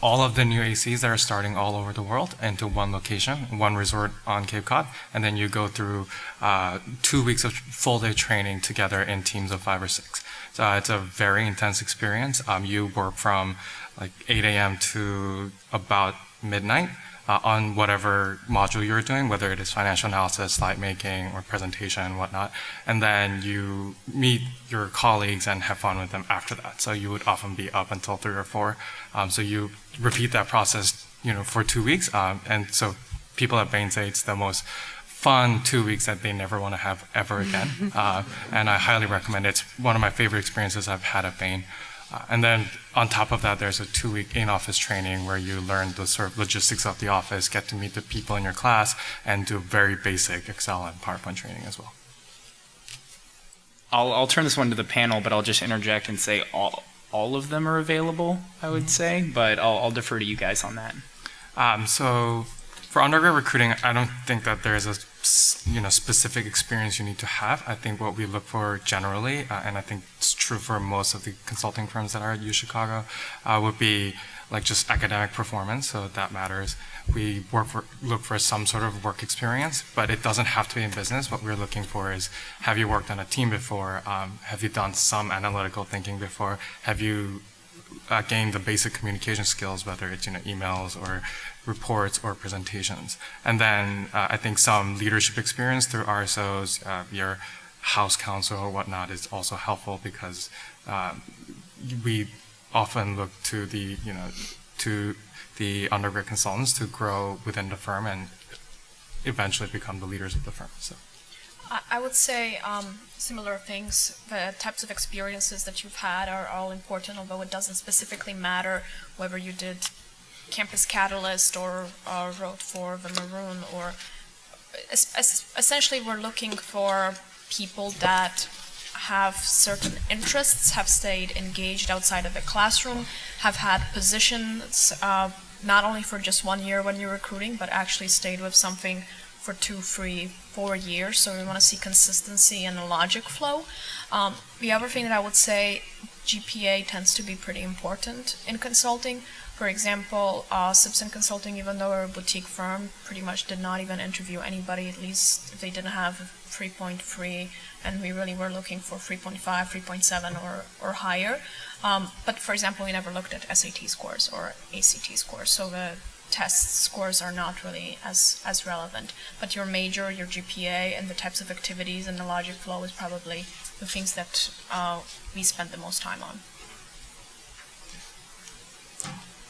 all of the new ACs that are starting all over the world into one location, one resort on Cape Cod, and then you go through 2 weeks of full-day training together in teams of 5 or 6. So it's a very intense experience. You work from like 8 a.m. to about midnight on whatever module you're doing, whether it is financial analysis, slide making, or presentation and whatnot. And then you meet your colleagues and have fun with them after that. So you would often be up until 3 or 4. So you repeat that process, for 2 weeks. And so people at Bain say it's the most fun 2 weeks that they never want to have ever again. And I highly recommend it. It's one of my favorite experiences I've had at Bain. And then on top of that, there's a 2-week in-office training where you learn the sort of logistics of the office, get to meet the people in your class, and do very basic Excel and PowerPoint training as well. I'll turn this one to the panel, but I'll just interject and say all of them are available, I would say, but I'll defer to you guys on that. So for undergrad recruiting, I don't think that there's a specific experience you need to have. I think what we look for generally, and I think it's true for most of the consulting firms that are at UChicago, would be like just academic performance, so that matters. We look for some sort of work experience, but it doesn't have to be in business. What we're looking for is, have you worked on a team before? Have you done some analytical thinking before? Have you gained the basic communication skills, whether it's emails or reports or presentations? And then I think some leadership experience through RSOs, your house counsel or whatnot is also helpful, because we often look to the undergrad consultants to grow within the firm and eventually become the leaders of the firm. So I would say similar things. The types of experiences that you've had are all important, although it doesn't specifically matter whether you did Campus Catalyst or wrote for the Maroon, or essentially we're looking for people that have certain interests, have stayed engaged outside of the classroom, have had positions not only for just 1 year when you're recruiting, but actually stayed with something for 2, 3, 4 years. So we want to see consistency and a logic flow. The other thing that I would say, GPA tends to be pretty important in consulting. For example, Simpson Consulting, even though we're a boutique firm, pretty much did not even interview anybody, at least if they didn't have 3.3, and we really were looking for 3.5, 3.7 or higher. But for example, we never looked at SAT scores or ACT scores, so the test scores are not really as relevant. But your major, your GPA, and the types of activities and the logic flow is probably the things that we spend the most time on.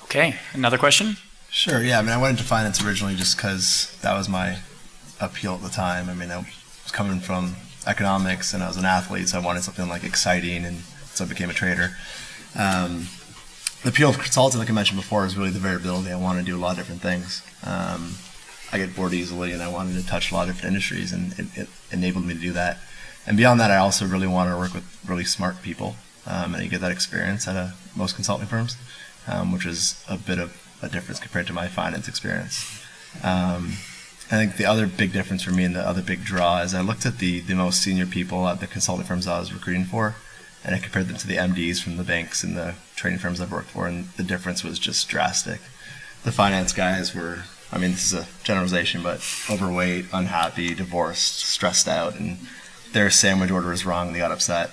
Okay, another question? Sure, yeah. I went into finance originally just because that was my appeal at the time. I was coming from economics and I was an athlete, so I wanted something like exciting, and so I became a trader. The appeal of consulting, like I mentioned before, is really the variability. I want to do a lot of different things. I get bored easily, and I wanted to touch a lot of different industries, and it enabled me to do that. And beyond that, I also really wanted to work with really smart people, and you get that experience at most consulting firms, which is a bit of a difference compared to my finance experience. I think the other big difference for me and the other big draw is I looked at the most senior people at the consulting firms I was recruiting for, and I compared them to the MDs from the banks and the trading firms I've worked for, and the difference was just drastic. The finance guys were, this is a generalization, but overweight, unhappy, divorced, stressed out, and their sandwich order was wrong and they got upset.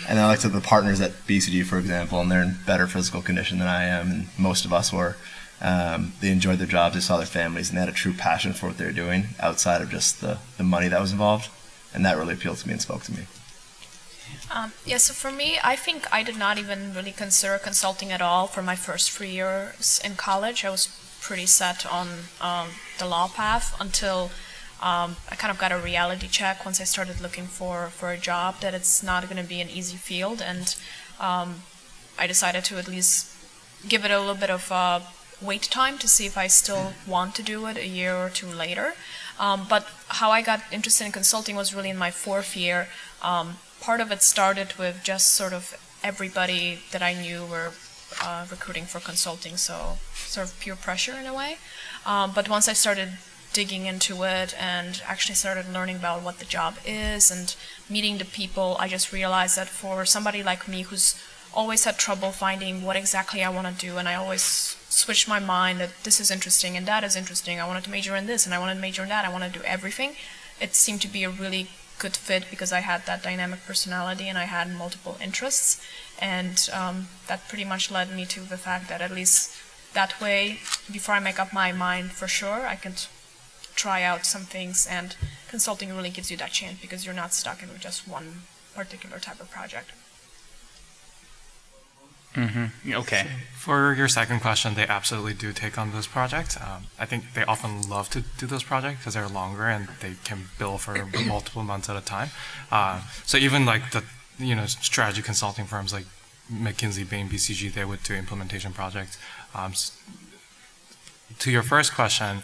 And I looked at the partners at BCG, for example, and they're in better physical condition than I am, and most of us were. They enjoyed their jobs, they saw their families, and they had a true passion for what they were doing outside of just the money that was involved. And that really appealed to me and spoke to me. So for me, I think I did not even really consider consulting at all for my first 3 years in college. I was pretty set on the law path until I kind of got a reality check once I started looking for a job that it's not going to be an easy field, and I decided to at least give it a little bit of wait time to see if I still want to do it a year or two later. But how I got interested in consulting was really in my 4th year. Part of it started with just sort of everybody that I knew were recruiting for consulting, so sort of peer pressure in a way. But once I started digging into it and actually started learning about what the job is and meeting the people, I just realized that for somebody like me who's always had trouble finding what exactly I want to do, and I always switched my mind that this is interesting and that is interesting, I wanted to major in this and I wanted to major in that, I want to do everything. It seemed to be a really good fit because I had that dynamic personality and I had multiple interests, and that pretty much led me to the fact that at least that way, before I make up my mind for sure, I could try out some things, and consulting really gives you that chance because you're not stuck in just one particular type of project. Mm-hmm. Okay. For your second question, they absolutely do take on those projects. I think they often love to do those projects because they're longer and they can bill for multiple months at a time. So even like the strategy consulting firms like McKinsey, Bain, BCG, they would do implementation projects. To your first question,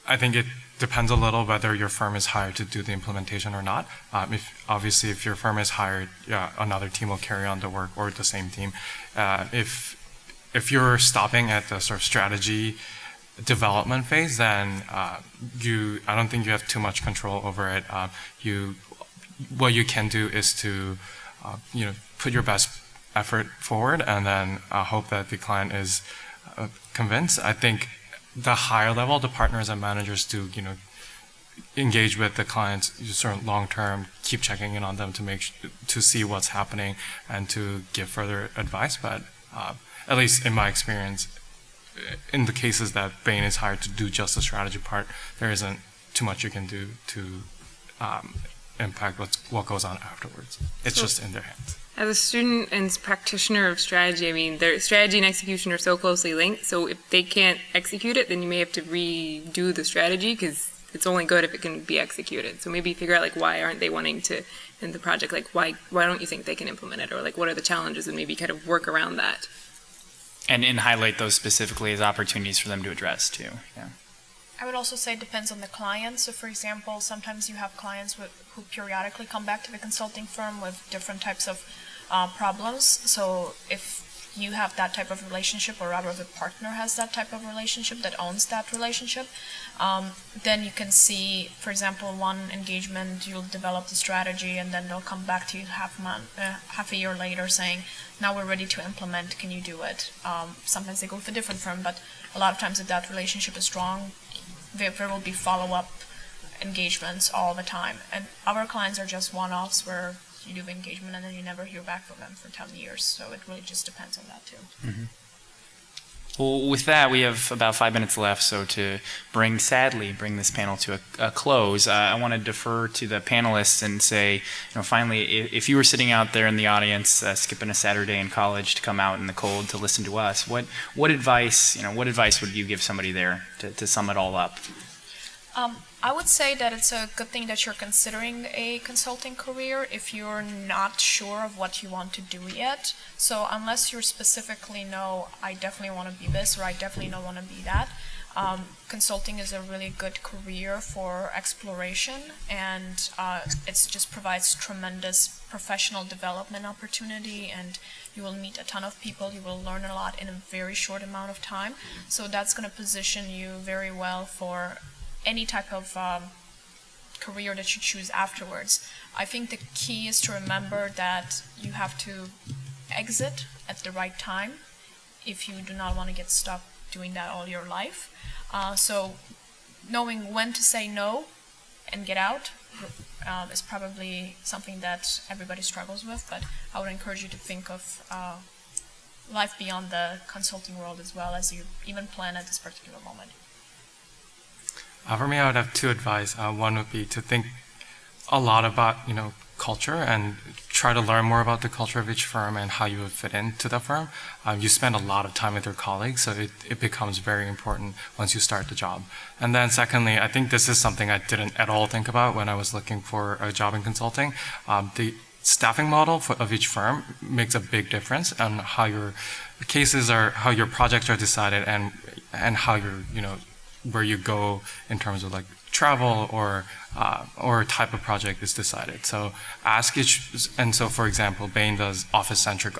I think it depends a little whether your firm is hired to do the implementation or not. If your firm is hired, another team will carry on the work, or the same team. If you're stopping at the sort of strategy development phase, then I don't think you have too much control over it. What you can do is to put your best effort forward, and then hope that the client is convince. I think the higher level, the partners and managers do, engage with the clients sort of long term, keep checking in on them to see what's happening and to give further advice. But at least in my experience, in the cases that Bain is hired to do just the strategy part, there isn't too much you can do to impact what goes on afterwards. It's just in their hands. As a student and practitioner of strategy, I mean, their strategy and execution are so closely linked. So if they can't execute it, then you may have to redo the strategy because it's only good if it can be executed. So maybe figure out like why aren't they wanting to in the project? Like why don't you think they can implement it? Or like what are the challenges and maybe kind of work around that. And highlight those specifically as opportunities for them to address too. Yeah. I would also say it depends on the client. So for example, sometimes you have clients who periodically come back to the consulting firm with different types of problems. So if you have that type of relationship, or rather the partner has that type of relationship that owns that relationship, then you can see, for example, one engagement, you'll develop the strategy and then they'll come back to you half a year later saying, now we're ready to implement, can you do it? Sometimes they go with a different firm, but a lot of times if that relationship is strong, there will be follow-up engagements all the time. And our clients are just one-offs where you do the engagement and then you never hear back from them for 10 years. So it really just depends on that too. Mm-hmm. Well, with that, we have about 5 minutes left. So to sadly bring this panel to a close, I want to defer to the panelists and say, finally, if you were sitting out there in the audience, skipping a Saturday in college to come out in the cold to listen to us, what advice would you give somebody there to sum it all up? I would say that it's a good thing that you're considering a consulting career if you're not sure of what you want to do yet. So unless you specifically know, I definitely want to be this or I definitely don't want to be that, consulting is a really good career for exploration, and it just provides tremendous professional development opportunity, and you will meet a ton of people, you will learn a lot in a very short amount of time. So that's going to position you very well for any type of career that you choose afterwards. I think the key is to remember that you have to exit at the right time if you do not want to get stuck doing that all your life. So knowing when to say no and get out is probably something that everybody struggles with, but I would encourage you to think of life beyond the consulting world as well as you even plan at this particular moment. For me, I would have two advice. One would be to think a lot about, culture and try to learn more about the culture of each firm and how you would fit into the firm. You spend a lot of time with your colleagues, so it becomes very important once you start the job. And then secondly, I think this is something I didn't at all think about when I was looking for a job in consulting. The staffing model of each firm makes a big difference on how your cases are, how your projects are decided, and how your, where you go in terms of like travel or type of project is decided. So ask each, and so for example, Bain does office-centric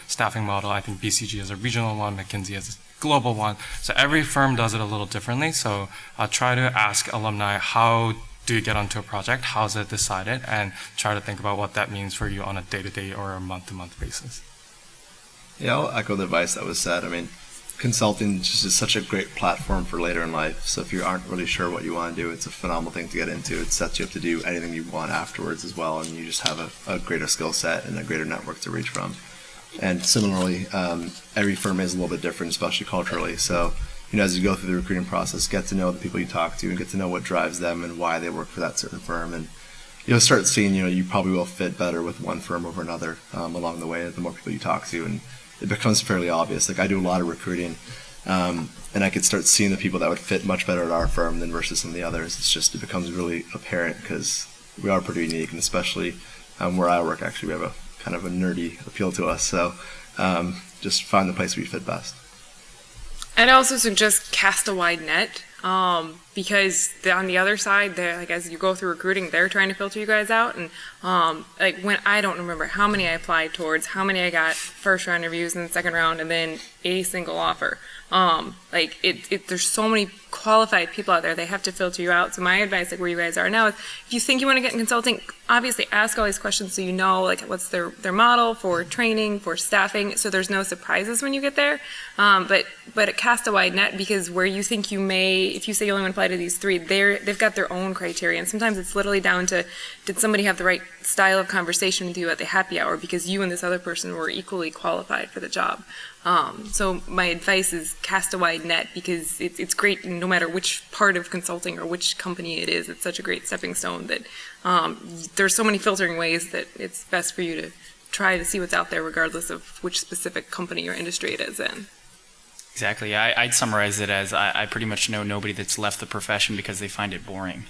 staffing model. I think BCG has a regional one, McKinsey has a global one. So every firm does it a little differently. So try to ask alumni, how do you get onto a project? How is it decided? And try to think about what that means for you on a day-to-day or a month-to-month basis. Yeah, I'll echo the advice that was said. I mean, consulting just is such a great platform for later in life. So if you aren't really sure what you want to do, it's a phenomenal thing to get into. It sets you up to do anything you want afterwards as well, and you just have a greater skill set and a greater network to reach from. And similarly, every firm is a little bit different, especially culturally. So, as you go through the recruiting process, get to know the people you talk to and get to know what drives them and why they work for that certain firm. And you'll start seeing, you probably will fit better with one firm over another along the way, the more people you talk to. And it becomes fairly obvious. Like I do a lot of recruiting, and I could start seeing the people that would fit much better at our firm than versus some of the others. It becomes really apparent because we are pretty unique, and especially where I work, actually, we have a kind of a nerdy appeal to us. So just find the place where you fit best. I'd also suggest cast a wide net, because on the other side, like as you go through recruiting, they're trying to filter you guys out. And when I don't remember how many I applied towards, how many I got first round interviews and second round, and then a single offer. There's so many qualified people out there, they have to filter you out. So my advice, like where you guys are now, is if you think you want to get in consulting, obviously ask all these questions so you know like what's their model for training, for staffing, so there's no surprises when you get there. But it casts a wide net, because where you think you may, if you say you only want to apply to these three, they've got their own criteria, and sometimes it's literally down to, did somebody have the right style of conversation with you at the happy hour, because you and this other person were equally qualified for the job. So my advice is cast a wide net, because it's great no matter which part of consulting or which company it is. It's such a great stepping stone that there's so many filtering ways that it's best for you to try to see what's out there regardless of which specific company or industry it is in. Exactly. I'd summarize it as I pretty much know nobody that's left the profession because they find it boring.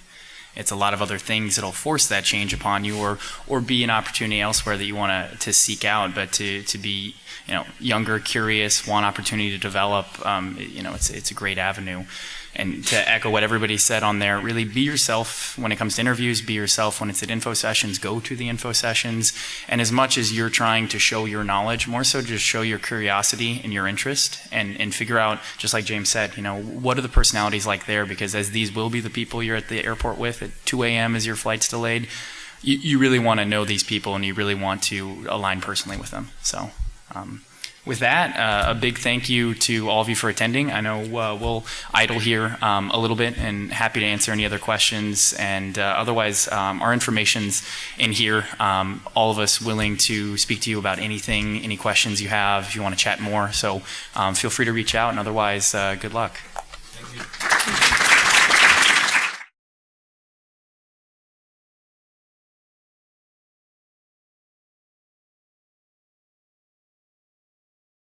It's a lot of other things that'll force that change upon you, or be an opportunity elsewhere that you want to seek out. But to be, younger, curious, want opportunity to develop, it's a great avenue. And to echo what everybody said on there, really be yourself when it comes to interviews, be yourself when it's at info sessions, go to the info sessions. And as much as you're trying to show your knowledge, more so just show your curiosity and your interest, and figure out, just like James said, what are the personalities like there? Because as these will be the people you're at the airport with at 2 a.m. as your flight's delayed, you really want to know these people, and you really want to align personally with them. So with that, a big thank you to all of you for attending. I know we'll idle here a little bit, and happy to answer any other questions. And otherwise, our information's in here. All of us willing to speak to you about anything, any questions you have, if you want to chat more. So feel free to reach out, and otherwise, good luck. Thank you.